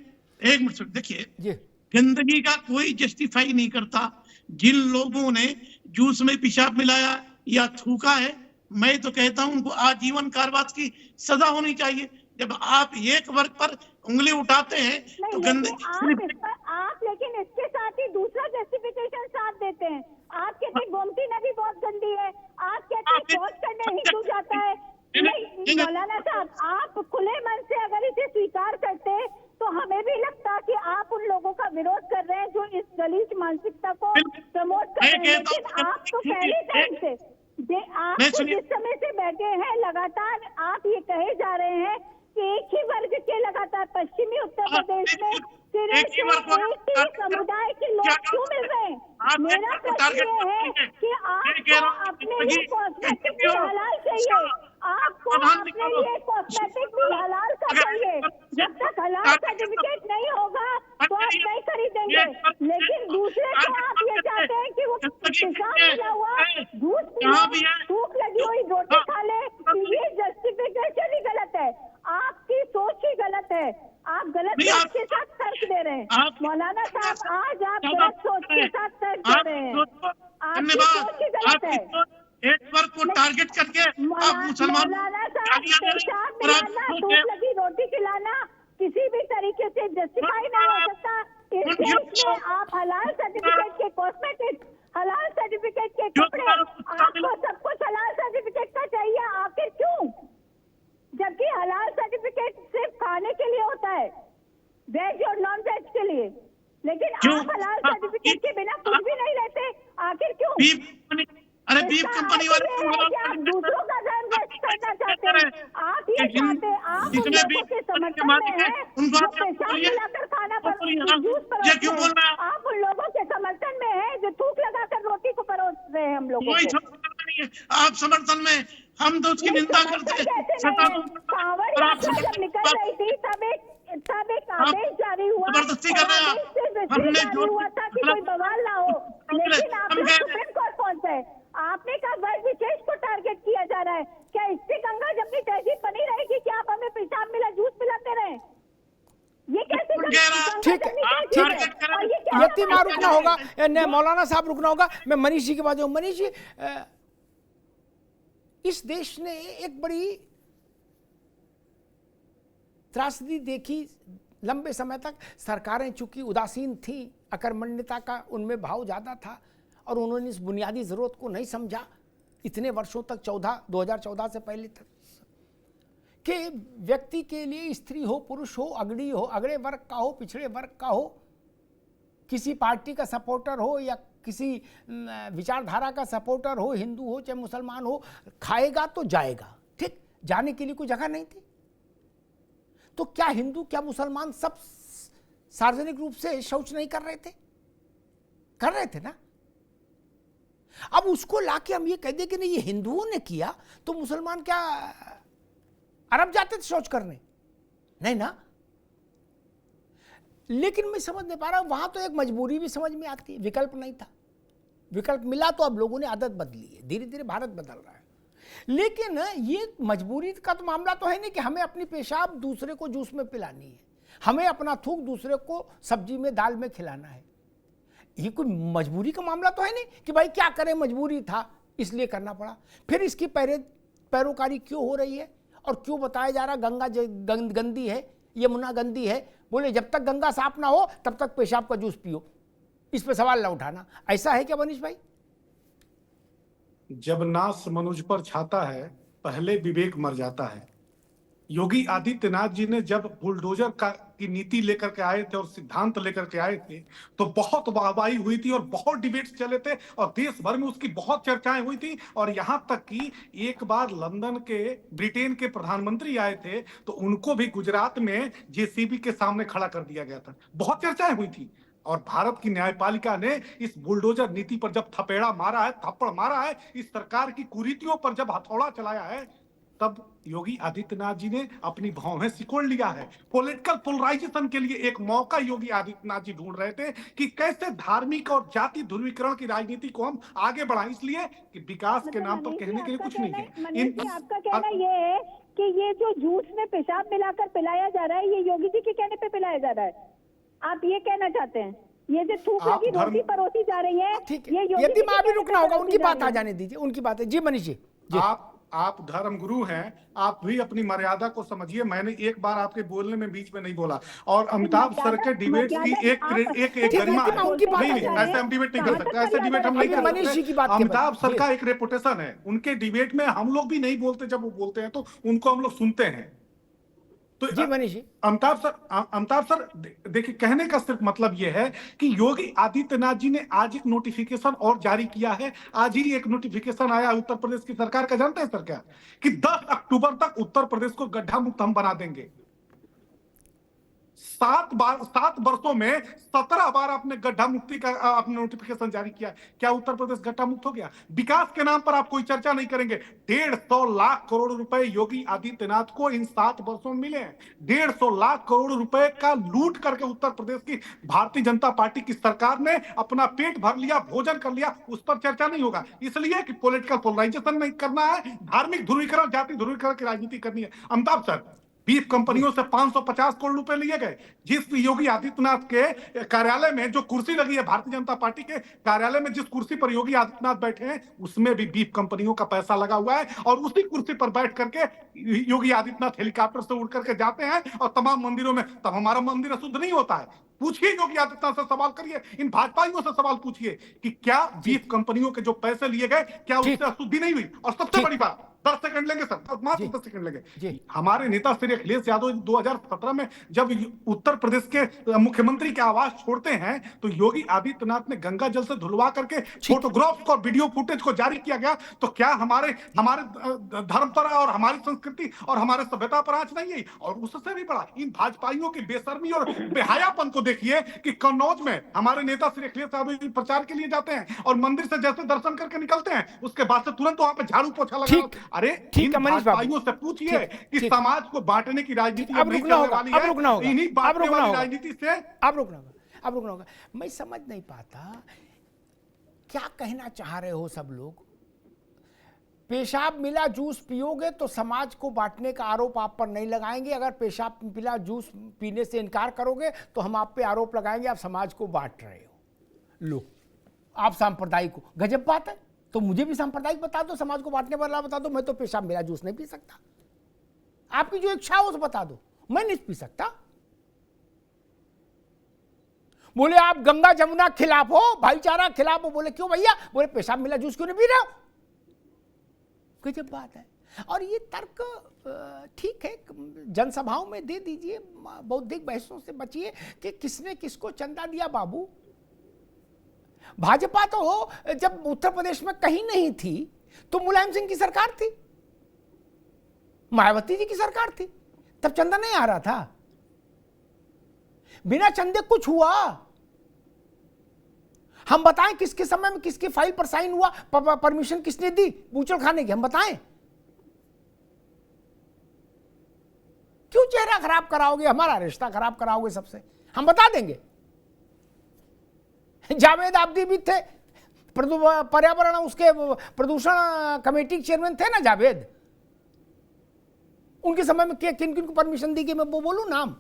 देखिए, गंदगी का कोई जस्टिफाई नहीं करता। जिन लोगों ने जूस में पेशाब मिलाया या थूका है, मैं तो कहता हूं उनको आजीवन कारावास की सजा होनी चाहिए। जब आप एक वर्ग पर उंगली उठाते हैं तो गंदगी आप लेकिन इसके साथ ही दूसरा जस्टिफिकेशन साथ देते हैं। आप कहते हैं गोमती नदी बहुत गंदी है, आप कहते हैं शौच करने हिंदू जाता है। मौलाना साहब, आप खुले मन से अगर इसे स्वीकार करते तो हमें भी लगता कि आप उन लोगों का विरोध कर रहे हैं जो इस गलीच मानसिकता को प्रमोट कर रहे हैं, लेकिन आप तो पहले टाइम से आप तो जिस समय से बैठे हैं लगातार आप ये कहे जा रहे हैं कि एक ही वर्ग के लगातार पश्चिमी उत्तर प्रदेश में सिरे से एक ही समुदाय के लोग क्यों मिल रहे हैं। मेरा प्रश्न ये है कि आपको अपने लिए कॉस्मेटिक भी हलाल चाहिए, आपको अपने लिए कॉस्मेटिक भी हलाल का चाहिए। जब तक हलाल सर्टिफिकेट नहीं होगा तो आप नहीं खरीदेंगे, लेकिन दूसरे को आप ये चाहते हैं कि वो पेशाब मिला हुआ दूध पी, भूख लगी हुई रोटी खा ले, ये जस्टिफिकेशन ही गलत है, आपकी सोच ही गलत है, आप गलत सोच के साथ तर्क दे रहे हैं। मौलाना साहब, आज आप गलत सोच के साथ तर्क दे रहे हैं, आपकी सोच ही गलत है। एक वर्ग को टारगेट करके आप मुसलमान मौलाना साहब, पेशाब मिलाना, भूख लगी रोटी खिलाना किसी भी तरीके से जस्टिफाई नहीं हो सकता। इस देश में आप हलाल सर्टिफिकेट के कॉस्मेटिक, हलाल सर्टिफिकेट के कपड़े, आपको सब कुछ हलाल सर्टिफिकेट का चाहिए, आखिर क्यों? जबकि हलाल सर्टिफिकेट सिर्फ खाने के लिए होता है, वेज और नॉन वेज के लिए, लेकिन आप हलाल सर्टिफिकेट के बिना कुछ भी नहीं लेते, आखिर क्यों? अरे बीफ कंपनी वाले आप दूसरों का धर्म व्यक्त करना चाहते हैं, आप ये चाहते हैं, आप उन लोगों के समर्थन में हैं जो पेशाब मिलाकर खाना जूस परोसते हैं, आप उन लोगों के समर्थन में हैं जो थूक लगाकर रोटी को परोस रहे हैं हम लोगों को। आप समर्थन में, हम तो उसकी निंदा करते हैं। कांवड़ यात्रा जब निकल रही थी तब एक आदेश जारी हुआ, जबरदस्ती कर रहे हैं। हमने जारी हुआ था कि कोई बवाल ना हो, लेकिन आप सुप्रीम कोर्ट पहुंचे, आपने कहा वर्ग विशेष को टारगेट किया जा रहा है। क्या इससे गंगा जमनी तहजीब बनी रहेगी कि आप हमें पेशाब मिला जूस पिलाते रहे? ये कैसे? ठीक है, यतीमा रुकना होगा, मौलाना साहब रुकना होगा। मैं मनीष जी के बाद जाऊँ। मनीष जी, इस देश ने एक बड़ी त्रासदी देखी लंबे समय तक। सरकारें चूंकि उदासीन थी, अकर्मण्यता का उनमें भाव ज़्यादा था और उन्होंने इस बुनियादी ज़रूरत को नहीं समझा इतने वर्षों तक, 2014 से पहले तक, कि व्यक्ति के लिए स्त्री हो, पुरुष हो, अगड़ी हो, अगड़े वर्ग का हो, पिछड़े वर्ग का हो, किसी पार्टी का सपोर्टर हो या किसी विचारधारा का सपोर्टर हो, हिंदू हो चाहे मुसलमान हो, खाएगा तो जाएगा, ठीक, जाने के लिए कोई जगह नहीं थी। तो क्या हिंदू क्या मुसलमान सब सार्वजनिक रूप से शौच नहीं कर रहे थे? कर रहे थे ना। अब उसको लाके हम ये कह दें कि नहीं ये हिंदुओं ने किया तो मुसलमान क्या अरब जाते थे शौच करने? नहीं ना। लेकिन मैं समझ नहीं पा रहा, वहां तो एक मजबूरी भी समझ में आती है, विकल्प नहीं था। विकल्प मिला तो अब लोगों ने आदत बदली है, धीरे धीरे भारत बदल रहा है। लेकिन ये मजबूरी का तो मामला तो है नहीं कि हमें अपनी पेशाब दूसरे को जूस में पिलानी है, हमें अपना थूक दूसरे को सब्जी में दाल में खिलाना है। ये कोई मजबूरी का मामला तो है नहीं कि भाई क्या करें, मजबूरी था इसलिए करना पड़ा। फिर इसकी पैरोकारी क्यों हो रही है और क्यों बताया जा रहा गंगा गंदी है, यमुना गंदी है? बोले जब तक गंगा साफ ना हो तब तक पेशाब का जूस पियो, इस पे सवाल ना उठाना। ऐसा है क्या मनीष भाई? जब नाश मनुज पर छाता है पहले विवेक मर जाता है। योगी आदित्यनाथ जी ने जब बुलडोजर की नीति लेकर के आए थे और सिद्धांत लेकर के आए थे तो बहुत वाहवाही हुई थी और बहुत डिबेट्स चले थे और देश भर में उसकी बहुत चर्चाएं हुई थी। और यहाँ तक कि एक बार लंदन के ब्रिटेन के प्रधानमंत्री आए थे तो उनको भी गुजरात में जेसीबी के सामने खड़ा कर दिया गया था, बहुत चर्चाएं हुई थी। और भारत की न्यायपालिका ने इस बुलडोजर नीति पर जब थप्पड़ मारा है, इस सरकार की कुरीतियों पर जब हथौड़ा चलाया है तब योगी आदित्यनाथ जी ने अपनी भौहें सिकोड़ लिया है। पॉलिटिकल पोलराइजेशन के लिए एक मौका योगी आदित्यनाथ जी ढूंढ रहे थे कि कैसे धार्मिक और जाति ध्रुवीकरण की राजनीति को हम आगे बढ़ाएं, इसलिए कि विकास के नाम पर कहने के लिए कुछ नहीं है। मनीष जी, आपका कहना ये है कि ये जो जूस में पेशाब मिलाकर पिलाया जा रहा है, ये योगी जी के कहने पे पिलाया जा रहा है, आप ये कहना चाहते हैं? ये जो थूक लगी रोटी परोसी जा रही है, ठीक है, यदि माँ भी रुकना होगा, उनकी बात आ जाने दीजिए, उनकी बात है। जी मनीष जी, आप धर्म गुरु हैं, आप भी अपनी मर्यादा को समझिए। मैंने एक बार आपके बोलने में बीच में नहीं बोला। और अमिताभ सर के डिबेट की एक गरिमा है। नहीं, ऐसे हम डिबेट नहीं कर सकते, ऐसे डिबेट हम नहीं कर सकते। अमिताभ सर का एक रेपुटेशन है, उनके डिबेट में हम लोग भी नहीं बोलते, जब वो बोलते हैं तो उनको हम लोग सुनते हैं। तो जी मनीष जी, अमिताभ सर देखिए, कहने का सिर्फ मतलब यह है कि योगी आदित्यनाथ जी ने आज एक नोटिफिकेशन और जारी किया है। आज ही एक नोटिफिकेशन आया उत्तर प्रदेश की सरकार का, जानते हैं सर क्या? कि 10 अक्टूबर तक उत्तर प्रदेश को गड्ढा मुक्त हम बना देंगे। 7 वर्षों में 17 बार आपने गड्ढा मुक्ति का आपने नोटिफिकेशन जारी किया। क्या उत्तर प्रदेश गड्ढा मुक्त हो गया? विकास के नाम पर आप कोई चर्चा नहीं करेंगे। 150 लाख करोड़ रुपए योगी आदित्यनाथ को इन 7 वर्षों में मिले हैं। 150 लाख करोड़ रुपए का लूट करके उत्तर प्रदेश की भारतीय जनता पार्टी की सरकार ने अपना पेट भर लिया, भोजन कर लिया। उस पर चर्चा नहीं होगा, इसलिए कि पॉलिटिकल पोलराइजेशन नहीं करना है, धार्मिक ध्रुवीकरण, जाति ध्रुवीकरण की राजनीति करनी है। अमिताभ सर, बीफ कंपनियों से 550 करोड़ रुपए लिए गए। जिस योगी आदित्यनाथ के कार्यालय में जो कुर्सी लगी है, भारतीय जनता पार्टी के कार्यालय में जिस कुर्सी पर योगी आदित्यनाथ बैठे हैं, उसमें भी बीफ कंपनियों का पैसा लगा हुआ है। और उसी कुर्सी पर बैठ करके योगी आदित्यनाथ हेलीकॉप्टर से उड़ करके जाते हैं और तमाम मंदिरों में। तब हमारा मंदिर अशुद्ध नहीं होता है। पूछिए योगी आदित्यनाथ से सवाल करिए, इन भाजपाइयों से सवाल पूछिए कि क्या बीफ कंपनियों के जो पैसे लिए गए, क्या उससे अशुद्धि नहीं हुई? और सबसे बड़ी बात, 10 सेकंड लेंगे सर, मात्र 10 सेकंड लेंगे। हमारे नेता श्री अखिलेश यादव 2017 में जब उत्तर प्रदेश के मुख्यमंत्री के आवास छोड़ते हैं, तो योगी आदित्यनाथ ने गंगा जल से धुलवा करके फोटोग्राफ्स और वीडियो फुटेज को जारी किया गया। तो क्या हमारे धर्म पर और हमारी संस्कृति और हमारे सभ्यता पर आंच नहीं आई? और उससे भी बड़ा, इन भाजपाइयों की बेशर्मी और बेहयापन को देखिए कि कन्नौज में हमारे नेता श्री अखिलेश यादव प्रचार के लिए जाते हैं और मंदिर से जैसे दर्शन करके निकलते हैं, उसके बाद से तुरंत वहां पे झाड़ू पोछा लगा। अरे ठीक है मनीष बाबू, से पूछिए कि समाज को बांटने की राजनीति अब रुकना होगा, अब रुकना होगा, इन्हीं बांटने वाली राजनीति से अब रुकना होगा। मैं समझ नहीं पाता क्या कहना चाह रहे हो सब लोग। पेशाब मिला जूस पियोगे तो समाज को बांटने का आरोप आप पर नहीं लगाएंगे। अगर पेशाब मिला जूस पीने से इनकार करोगे तो हम आप पे आरोप लगाएंगे आप समाज को बांट रहे हो। लो, आप सांप्रदायिक हो, गजब बात है। तो मुझे भी सांप्रदायिक बता दो, समाज को बांटने वाला बता दो। मैं तो पेशाब मिला जूस नहीं पी सकता। आपकी जो इच्छा हो उसे बता दो, मैं नहीं पी सकता। बोले आप गंगा जमुना खिलाफ हो, भाईचारा खिलाफ हो। बोले क्यों भैया? बोले पेशाब मिला जूस क्यों नहीं पी रहे हो? गजब बात है। और ये तर्क ठीक है, जनसभाओं में दे दीजिए, बौद्धिक बहसों से बचिए कि किसने किसको चंदा दिया। बाबू, भाजपा तो जब उत्तर प्रदेश में कहीं नहीं थी तो मुलायम सिंह की सरकार थी, मायावती जी की सरकार थी, तब चंदा नहीं आ रहा था। बिना चंदे कुछ हुआ? हम बताएं किसके समय में किसकी फाइल पर साइन हुआ, परमिशन किसने दी बूचड़ खाने की? हम बताएं। क्यों चेहरा खराब कराओगे, हमारा रिश्ता खराब कराओगे सबसे? हम बता देंगे। जावेद आब्दी भी थे, पर्यावरण उसके प्रदूषण कमेटी के चेयरमैन थे ना जावेद। उनके समय में किन किन को परमिशन दी गई, मैं वो बोलूं नाम,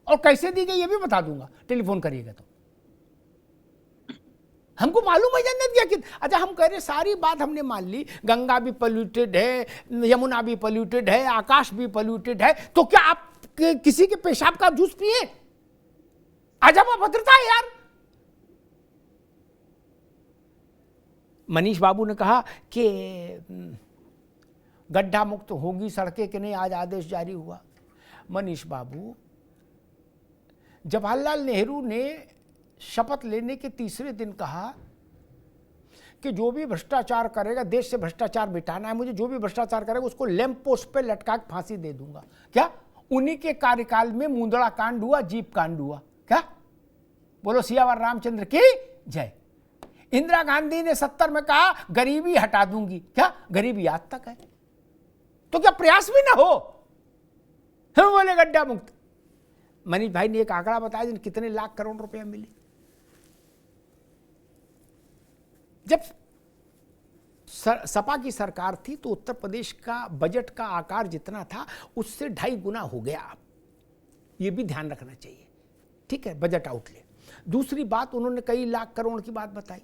और कैसे दी गई ये भी बता दूंगा, टेलीफोन करिएगा तो। हमको मालूम है जन्नत क्या कि अच्छा हम कह रहे सारी बात हमने मान ली, गंगा भी पोल्यूटेड है, यमुना भी पोल्यूटेड है, आकाश भी पोल्यूटेड है, तो क्या आप किसी के पेशाब का जूस पिए? अजब अभद्रता है यार। मनीष बाबू ने कहा कि गड्ढा मुक्त होगी सड़कें कि नहीं, आज आदेश जारी हुआ। मनीष बाबू, जवाहरलाल नेहरू ने शपथ लेने के तीसरे दिन कहा कि जो भी भ्रष्टाचार करेगा, देश से भ्रष्टाचार मिटाना है मुझे, जो भी भ्रष्टाचार करेगा उसको लैंप पोस्ट पे लटका के फांसी दे दूंगा। क्या उन्हीं के कार्यकाल में मुंदड़ा कांड हुआ, जीप कांड हुआ? क्या बोलो सियावर रामचंद्र की जय। इंदिरा गांधी ने 70 में कहा गरीबी हटा दूंगी। क्या गरीबी आज तक है? तो क्या प्रयास भी ना हो? हम बोले गड्ढा मुक्त। मनीष भाई ने एक आंकड़ा बताया जिन कितने लाख करोड़ रुपया मिले। जब सपा की सरकार थी तो उत्तर प्रदेश का बजट का आकार जितना था उससे 2.5 गुना हो गया। अब ये भी ध्यान रखना चाहिए, ठीक है, बजट आउटले। दूसरी बात, उन्होंने कई लाख करोड़ की बात बताई।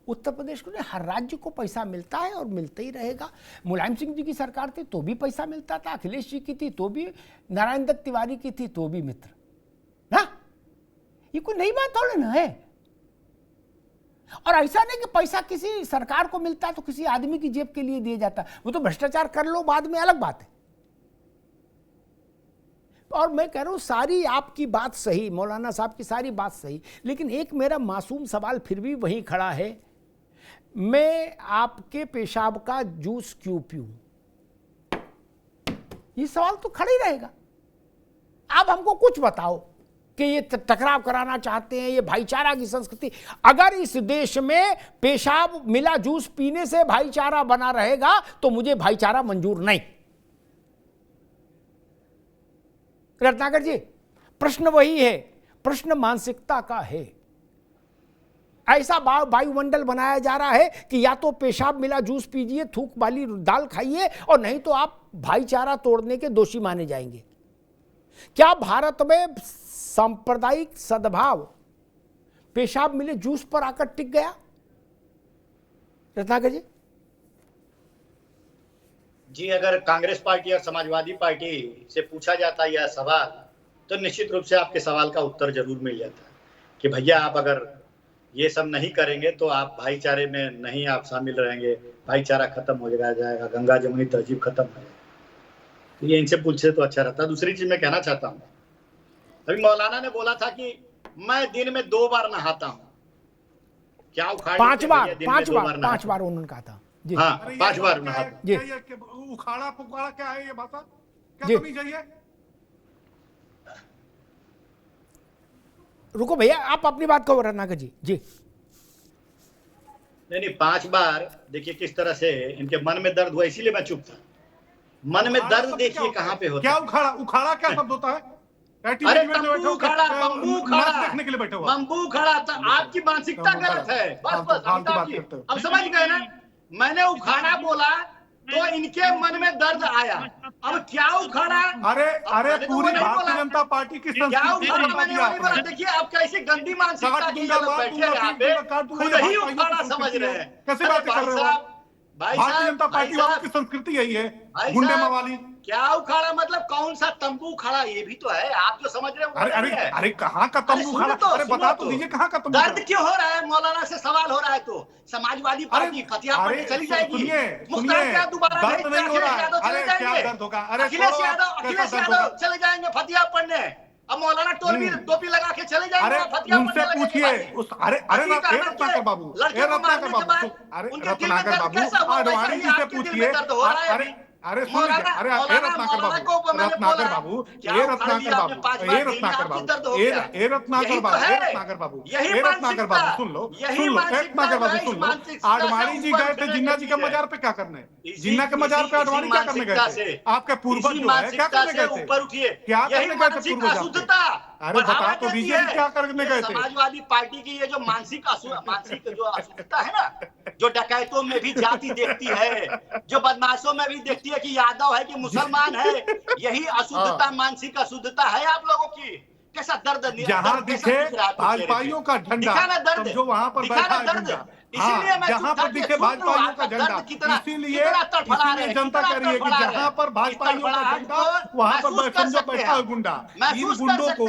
उत्तर प्रदेश को हर राज्य को पैसा मिलता है और मिलता ही रहेगा। मुलायम सिंह जी की सरकार थी तो भी पैसा मिलता था, अखिलेश जी की थी तो भी, नारायण दत्त तिवारी की थी तो भी, मित्र ना, ये कोई नई बात थोड़ी ना है। और ऐसा नहीं कि पैसा किसी सरकार को मिलता तो किसी आदमी की जेब के लिए दिया जाता, वो तो भ्रष्टाचार कर लो बाद में, अलग बात है। और मैं कह रहा हूं सारी आपकी बात सही, मौलाना साहब की सारी बात सही, लेकिन एक मेरा मासूम सवाल फिर भी वहीं खड़ा है, मैं आपके पेशाब का जूस क्यों पीऊं? ये सवाल तो खड़ा ही रहेगा। आप हमको कुछ बताओ कि ये टकराव कराना चाहते हैं, ये भाईचारा की संस्कृति, अगर इस देश में पेशाब मिला जूस पीने से भाईचारा बना रहेगा तो मुझे भाईचारा मंजूर नहीं। रत्नाकर जी, प्रश्न वही है, प्रश्न मानसिकता का है। ऐसा वायुमंडल बनाया जा रहा है कि या तो पेशाब मिला जूस पीजिए, थूक वाली दाल खाइए, और नहीं तो आप भाईचारा तोड़ने के दोषी माने जाएंगे। क्या भारत में सांप्रदायिक सद्भाव पेशाब मिले जूस पर आकर टिक गया? रत्नाकर जी जी, अगर कांग्रेस पार्टी और समाजवादी पार्टी से पूछा जाता यह सवाल तो निश्चित रूप से आपके सवाल का उत्तर जरूर मिल जाता कि भैया आप अगर ये सब नहीं करेंगे तो आप भाईचारे में नहीं आप शामिल रहेंगे, भाईचारा खत्म हो जाएगा, गंगा जमुनी तहजीब खत्म हो जाएगा। तो ये इनसे पूछे तो अच्छा रहता। दूसरी चीज मैं कहना चाहता हूँ, अभी मौलाना ने बोला था कि मैं दिन में 2 बार नहाता हूँ। क्या उखाड़ 5 बार उन्होंने कहा था जी। हाँ, 5 बार नहाता जी। उखाड़ा पुखाड़ा क्या है ये भाषा? जी। क्या करनी चाहिए? रुको भैया, आप अपनी बात कहो रत्नाकर जी। जी नहीं, 5 बार देखिए किस तरह से इनके मन में दर्द हुआ, इसीलिए मैं चुप था। मन में दर्द देखिए कहाँ पे होता क्या है। उखाड़ा क्या शब्द होता है? अरे तंबू खड़ा, बम्बू खड़ा, देखने के लिए बैठे हो, बम्बू खड़ा, तो आपकी मानसिकता गलत है। बस अमिताभ जी, अब समझ गए ना, मैंने उखाड़ा बोला तो इनके मन में दर्द आया। अब क्या उखाड़ा? अरे पूरी भारतीय जनता पार्टी की क्या उखाड़ा मैंने नहीं बोला। देखिए आप कैसी गंदी मानसिकता की लोग बैठे यहाँ पे, खुद ही उखाड़ा समझ रहे हैं। कैसे बातें कर रहे हो? भारतीय जनता पार्टी वालों की संस्कृति यही है, गुंडे मवाली। क्या उखाड़ा मतलब कौन सा तंबू उखाड़ा? ये भी तो है, आप जो समझ रहे हो। अरे कहाँ का तंबू उखाड़ा? अरे बता तो दीजिए कहाँ का तंबू? दर्द क्यों हो रहा है? मौलाना से सवाल हो रहा है तो समाजवादी पार्टी फतिया पढ़ने चली जाएगी। सुनिए, दोबारा दर्द नहीं हो रहा है। अरे क्या दर्द होगा? अरे अखिलेश यादव चले जाएंगे फतिया पढ़ने। अब मौलाना टोपी लगा के चले जाएंगे। अरे उनसे पूछिए। अरे रत्नाकर बाबू, रत्नाकर बाबू, आडवाणी जी से पूछिए। अरे सुनिए, अरे रत्नाकर बाबू, रत्नाकर बाबू, सुन लो, रत्नाकर बाबू सुन लो। आडवाणी जी गए थे जिन्ना जी के मजार पे क्या करने? जिन्ना के मजार पे आडवाणी क्या करने गए थे? आपके पूर्वज जो है क्या करने गए थे? क्या करने गए थे पूर्वज? अरे बता तो दीजिए क्या करने गए थे? समाजवादी पार्टी की ये जो मानसिक जो अशुद्धता है ना, जो डकैतों में भी जाति देखती है, जो बदमाशों में भी देखती है कि यादव है कि मुसलमान है, यही अशुद्धता, मानसिक अशुद्धता है आप लोगों की। कैसा दर्द? जहाँ दिखे भाजपाइयों का झंडा, जो वहाँ पर बैठा है झंडा, जहाँ पर दिखे भाजपाइयों का झंडा, इसीलिए जनता कह रही है कि जहाँ पर भाजपाइयों का झंडा वहाँ पर समझो बैठा है गुंडा। इन गुंडों को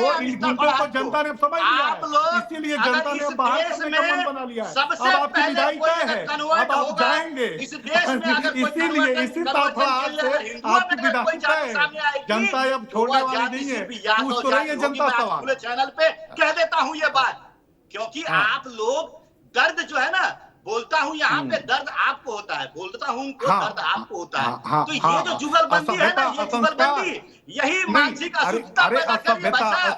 जनता ने समझ लिया है, इसीलिए जनता ने बाहर करने का मन बना लिया है। अब आपकी विदाई तय है, अब आप जाएंगे, इसीलिए इसी ताफड़ाहट से आपकी विदाई तय है। जनता अब छोड़ने वाली नहीं है, पूछ तो रही है जनता सवाल। चैनल पे कह देता हूँ ये बात, क्योंकि आप लोग दर्द जो है ना, बोलता हूँ यहाँ पे दर्द आपको होता है, बोलता हूँ दर्द आपको होता है। तो ये जो जुगलबंदी है ना, ये जुगलबंदी यही मानसिक अशुद्धता पैदा कर रही है भाई साहब।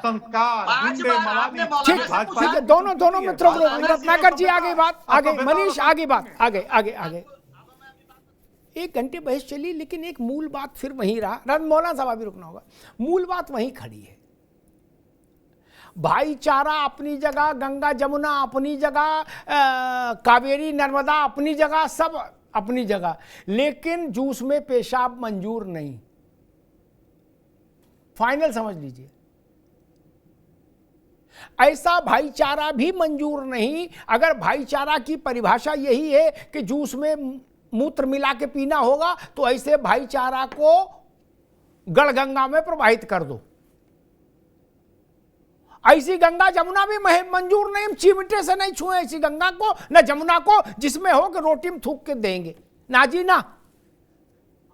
दोनों मित्रों, रत्नाकर जी आगे बात, आगे मनीष आगे बात, आगे 1 घंटे बहस चली, लेकिन एक मूल बात फिर वहीं रहा। मौलाना साहब अभी रुकना होगा, मूल बात वहीं खड़ी है। भाईचारा अपनी जगह, गंगा जमुना अपनी जगह, कावेरी नर्मदा अपनी जगह, सब अपनी जगह, लेकिन जूस में पेशाब मंजूर नहीं। फाइनल समझ लीजिए, ऐसा भाईचारा भी मंजूर नहीं। अगर भाईचारा की परिभाषा यही है कि जूस में मूत्र मिला के पीना होगा, तो ऐसे भाईचारा को गढ़गंगा में प्रवाहित कर दो। ऐसी गंगा जमुना भी मंजूर नहीं, हम चिमटे से नहीं छुए ऐसी गंगा को न जमुना को, जिसमें हो कि रोटी में थूक के देंगे, ना जी ना।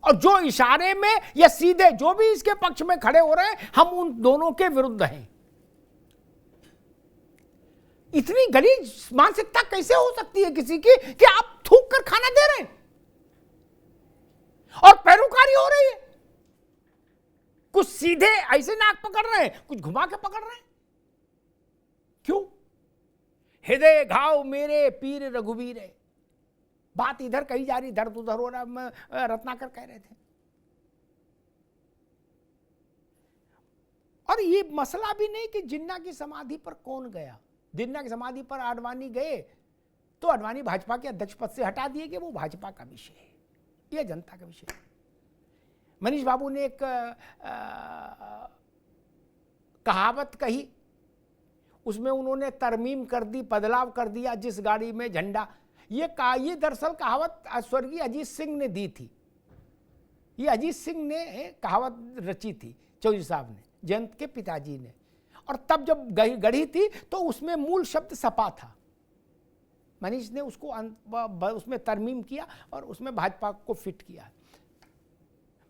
और जो इशारे में या सीधे जो भी इसके पक्ष में खड़े हो रहे हैं, हम उन दोनों के विरुद्ध हैं। इतनी गलीज मानसिकता कैसे हो सकती है किसी की कि आप थूक कर खाना दे रहे हैं और पैरोकारी हो रही है। कुछ सीधे ऐसे नाक पकड़ रहे हैं, कुछ घुमा के पकड़ रहे हैं। क्यों? हृदय घाव मेरे पीर रघुवीर है। बात इधर कही जा रही, दर्द उधर हो रहा। रत्नाकर कह रहे थे। और ये मसला भी नहीं कि जिन्ना की समाधि पर कौन गया। जिन्ना की समाधि पर आडवाणी गए तो आडवाणी भाजपा के अध्यक्ष पद से हटा दिए कि वो भाजपा का विषय है, यह जनता का विषय है। मनीष बाबू ने एक कहावत कही, उसमें उन्होंने तरमीम कर दी, बदलाव कर दिया। जिस गाड़ी में झंडा, ये दरअसल कहावत स्वर्गीय अजीत सिंह ने दी थी। ये अजीत सिंह ने कहावत रची थी, चौधरी साहब ने, जयंत के पिताजी ने। और तब जब गढ़ी थी तो उसमें मूल शब्द सपा था। मनीष ने उसको उसमें तरमीम किया और उसमें भाजपा को फिट किया।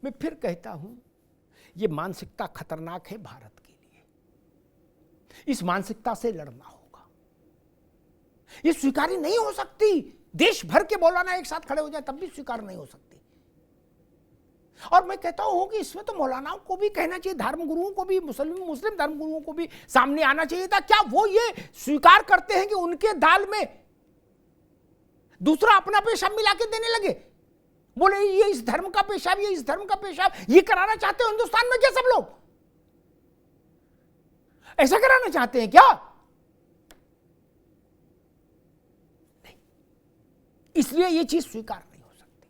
मैं फिर कहता हूं, ये मानसिकता खतरनाक है भारत के लिए। इस मानसिकता से लड़ना होगा। ये स्वीकार नहीं हो सकती। देश भर के मौलाना एक साथ खड़े हो जाए तब भी स्वीकार नहीं हो सकती। और मैं कहता हूं कि इसमें तो मौलानाओं को भी कहना चाहिए, धर्म गुरुओं को भी, मुस्लिम धर्म गुरुओं को भी सामने आना चाहिए था। क्या वो ये स्वीकार करते हैं कि उनके दाल में दूसरा अपना पेशाब मिला के देने लगे? बोले ये इस धर्म का पेशाब, ये इस धर्म का पेशाब, ये कराना चाहते हो हिंदुस्तान में क्या सब लोग? ऐसा कराना चाहते हैं क्या? नहीं। इसलिए ये चीज स्वीकार नहीं हो सकती।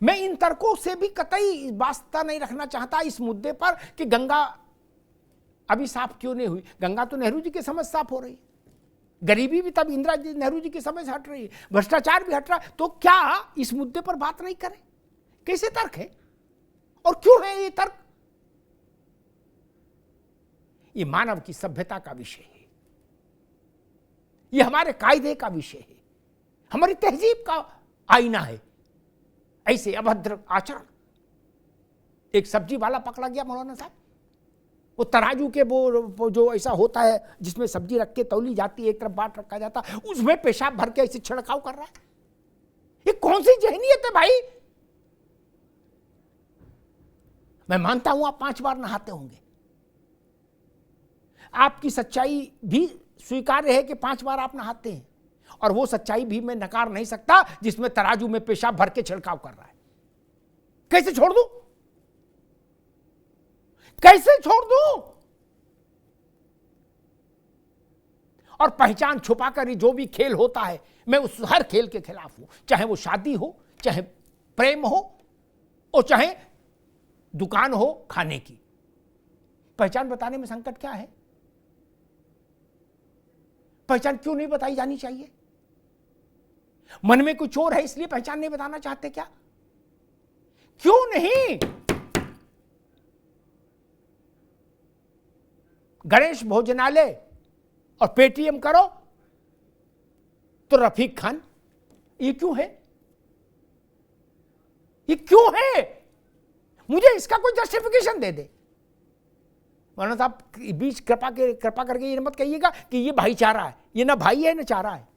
मैं इन तर्कों से भी कतई वास्ता नहीं रखना चाहता इस मुद्दे पर कि गंगा अभी साफ क्यों नहीं हुई। गंगा तो नेहरू जी के समझ साफ हो रही है, गरीबी भी तब इंदिरा जी नेहरू जी की समझ हट रही है, भ्रष्टाचार भी हट रहा है। तो क्या इस मुद्दे पर बात नहीं करें? कैसे तर्क है और क्यों है ये तर्क? ये मानव की सभ्यता का विषय है, ये हमारे कायदे का विषय है, हमारी तहजीब का आईना है। ऐसे अभद्र आचरण, एक सब्जी वाला पकड़ा गया मौलाना साहब, वो तराजू के वो जो ऐसा होता है जिसमें सब्जी रख के तौली जाती है, एक तरफ बाट रखा जाता, उसमें पेशाब भर के ऐसे छिड़काव कर रहा है। ये कौन सी जहनीत है भाई? मैं मानता हूं आप 5 बार नहाते होंगे, आपकी सच्चाई भी स्वीकार्य है कि 5 बार आप नहाते हैं, और वो सच्चाई भी मैं नकार नहीं सकता जिसमें तराजू में पेशाब भर के छिड़काव कर रहा है। कैसे छोड़ दूं? कैसे छोड़ दूं? और पहचान छुपाकर जो भी खेल होता है, मैं उस हर खेल के खिलाफ हूं, चाहे वो शादी हो, चाहे प्रेम हो, और चाहे दुकान हो खाने की। पहचान बताने में संकट क्या है? पहचान क्यों नहीं बताई जानी चाहिए? मन में कुछ और है इसलिए पहचान नहीं बताना चाहते क्या? क्यों नहीं? गणेश भोजनालय और पेटीएम करो तो रफीक खान, ये क्यों है? ये क्यों है? मुझे इसका कोई जस्टिफिकेशन दे दे। मौलाना साहब बीच कृपा करके ये मत कहिएगा कि ये भाईचारा है। ये ना भाई है ना चारा है,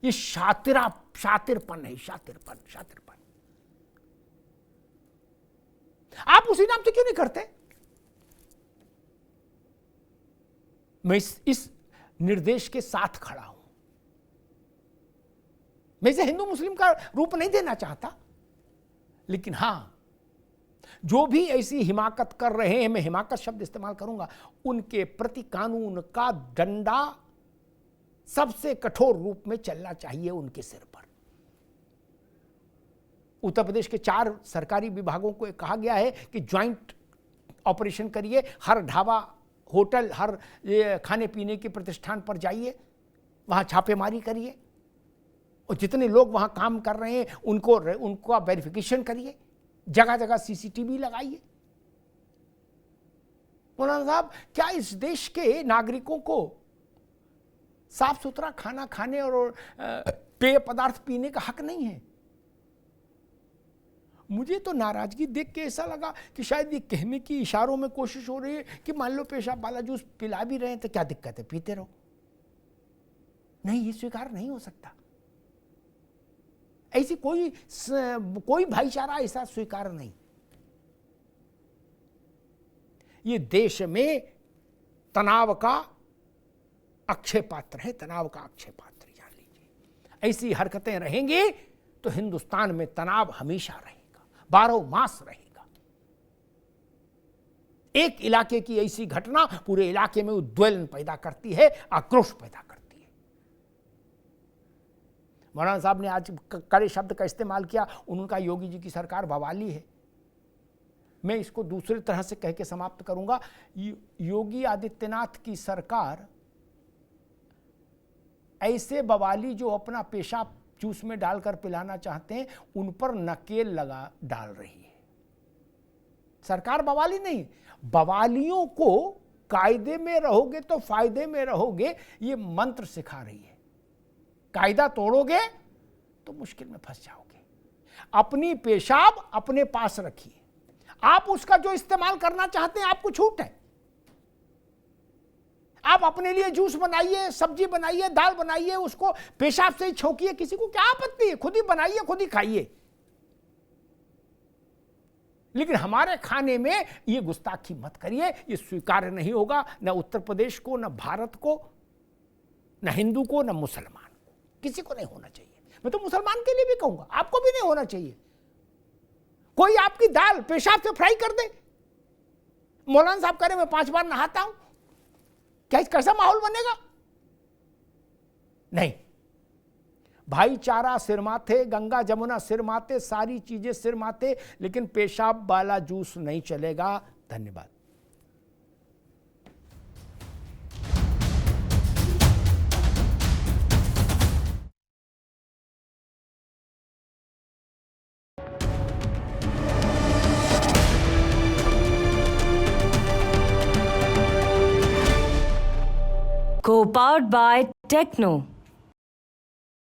ये शातिरपन है। शातिरपन आप उसी नाम से क्यों नहीं करते? मैं इस निर्देश के साथ खड़ा हूं। मैं इसे हिंदू मुस्लिम का रूप नहीं देना चाहता, लेकिन हाँ, जो भी ऐसी हिमाकत कर रहे हैं, मैं हिमाकत शब्द इस्तेमाल करूंगा, उनके प्रति कानून का डंडा सबसे कठोर रूप में चलना चाहिए उनके सिर पर। उत्तर प्रदेश के 4 सरकारी विभागों को कहा गया है कि ज्वाइंट ऑपरेशन करिए, हर ढाबा, होटल, हर खाने पीने के प्रतिष्ठान पर जाइए, वहां छापेमारी करिए और जितने लोग वहां काम कर रहे हैं उनका वेरिफिकेशन करिए, जगह जगह सीसीटीवी लगाइए। मौलाना साहब, क्या इस देश के नागरिकों को साफ सुथरा खाना खाने और पेय पदार्थ पीने का हक नहीं है? मुझे तो नाराजगी देख के ऐसा लगा कि शायद ये कहने की इशारों में कोशिश हो रही है कि मान लो पेशाब वाला जूस पिला भी रहे हैं तो क्या दिक्कत है, पीते रहो। नहीं, ये स्वीकार नहीं हो सकता। ऐसी कोई भाईचारा ऐसा स्वीकार नहीं। ये देश में तनाव का अक्षय पात्र है, तनाव का अक्षय पात्र, जान लीजिए। ऐसी हरकतें रहेंगी तो हिंदुस्तान में तनाव हमेशा रहेगा, 12 मास रहेगा। एक इलाके की ऐसी घटना पूरे इलाके में उद्वेलन पैदा करती है, आक्रोश पैदा करती है। मौलाना साहब ने आज कड़े शब्द का इस्तेमाल किया, उनका योगी जी की सरकार बवाली है। मैं इसको दूसरी तरह से कह के समाप्त करूंगा, योगी आदित्यनाथ की सरकार ऐसे बवाली जो अपना पेशाब जूस में डालकर पिलाना चाहते हैं, उन पर नकेल डाल रही है। सरकार बवाली नहीं, बवालियों को कायदे में रहोगे तो फायदे में रहोगे, ये मंत्र सिखा रही है। कायदा तोड़ोगे तो मुश्किल में फंस जाओगे। अपनी पेशाब अपने पास रखिए, आप उसका जो इस्तेमाल करना चाहते हैं आपको छूट है। आप अपने लिए जूस बनाइए, सब्जी बनाइए, दाल बनाइए, उसको पेशाब से ही छौंकिए, किसी को क्या आपत्ति है? खुद ही बनाइए, खुद ही खाइए। लेकिन हमारे खाने में ये गुस्ताखी मत करिए, ये स्वीकार्य नहीं होगा, न उत्तर प्रदेश को, न भारत को, न हिंदू को, न मुसलमान को, किसी को नहीं होना चाहिए। मैं तो मुसलमान के लिए भी कहूंगा, आपको भी नहीं होना चाहिए। कोई आपकी दाल पेशाब से फ्राई कर दे, मौलाना साहब कह रहे मैं 5 बार नहाता हूं, क्या कैसा माहौल बनेगा? नहीं, भाईचारा सिर माथे, गंगा जमुना सिर माथे, सारी चीजें सिर माथे, लेकिन पेशाब वाला जूस नहीं चलेगा। धन्यवाद। Co-powered by Techno.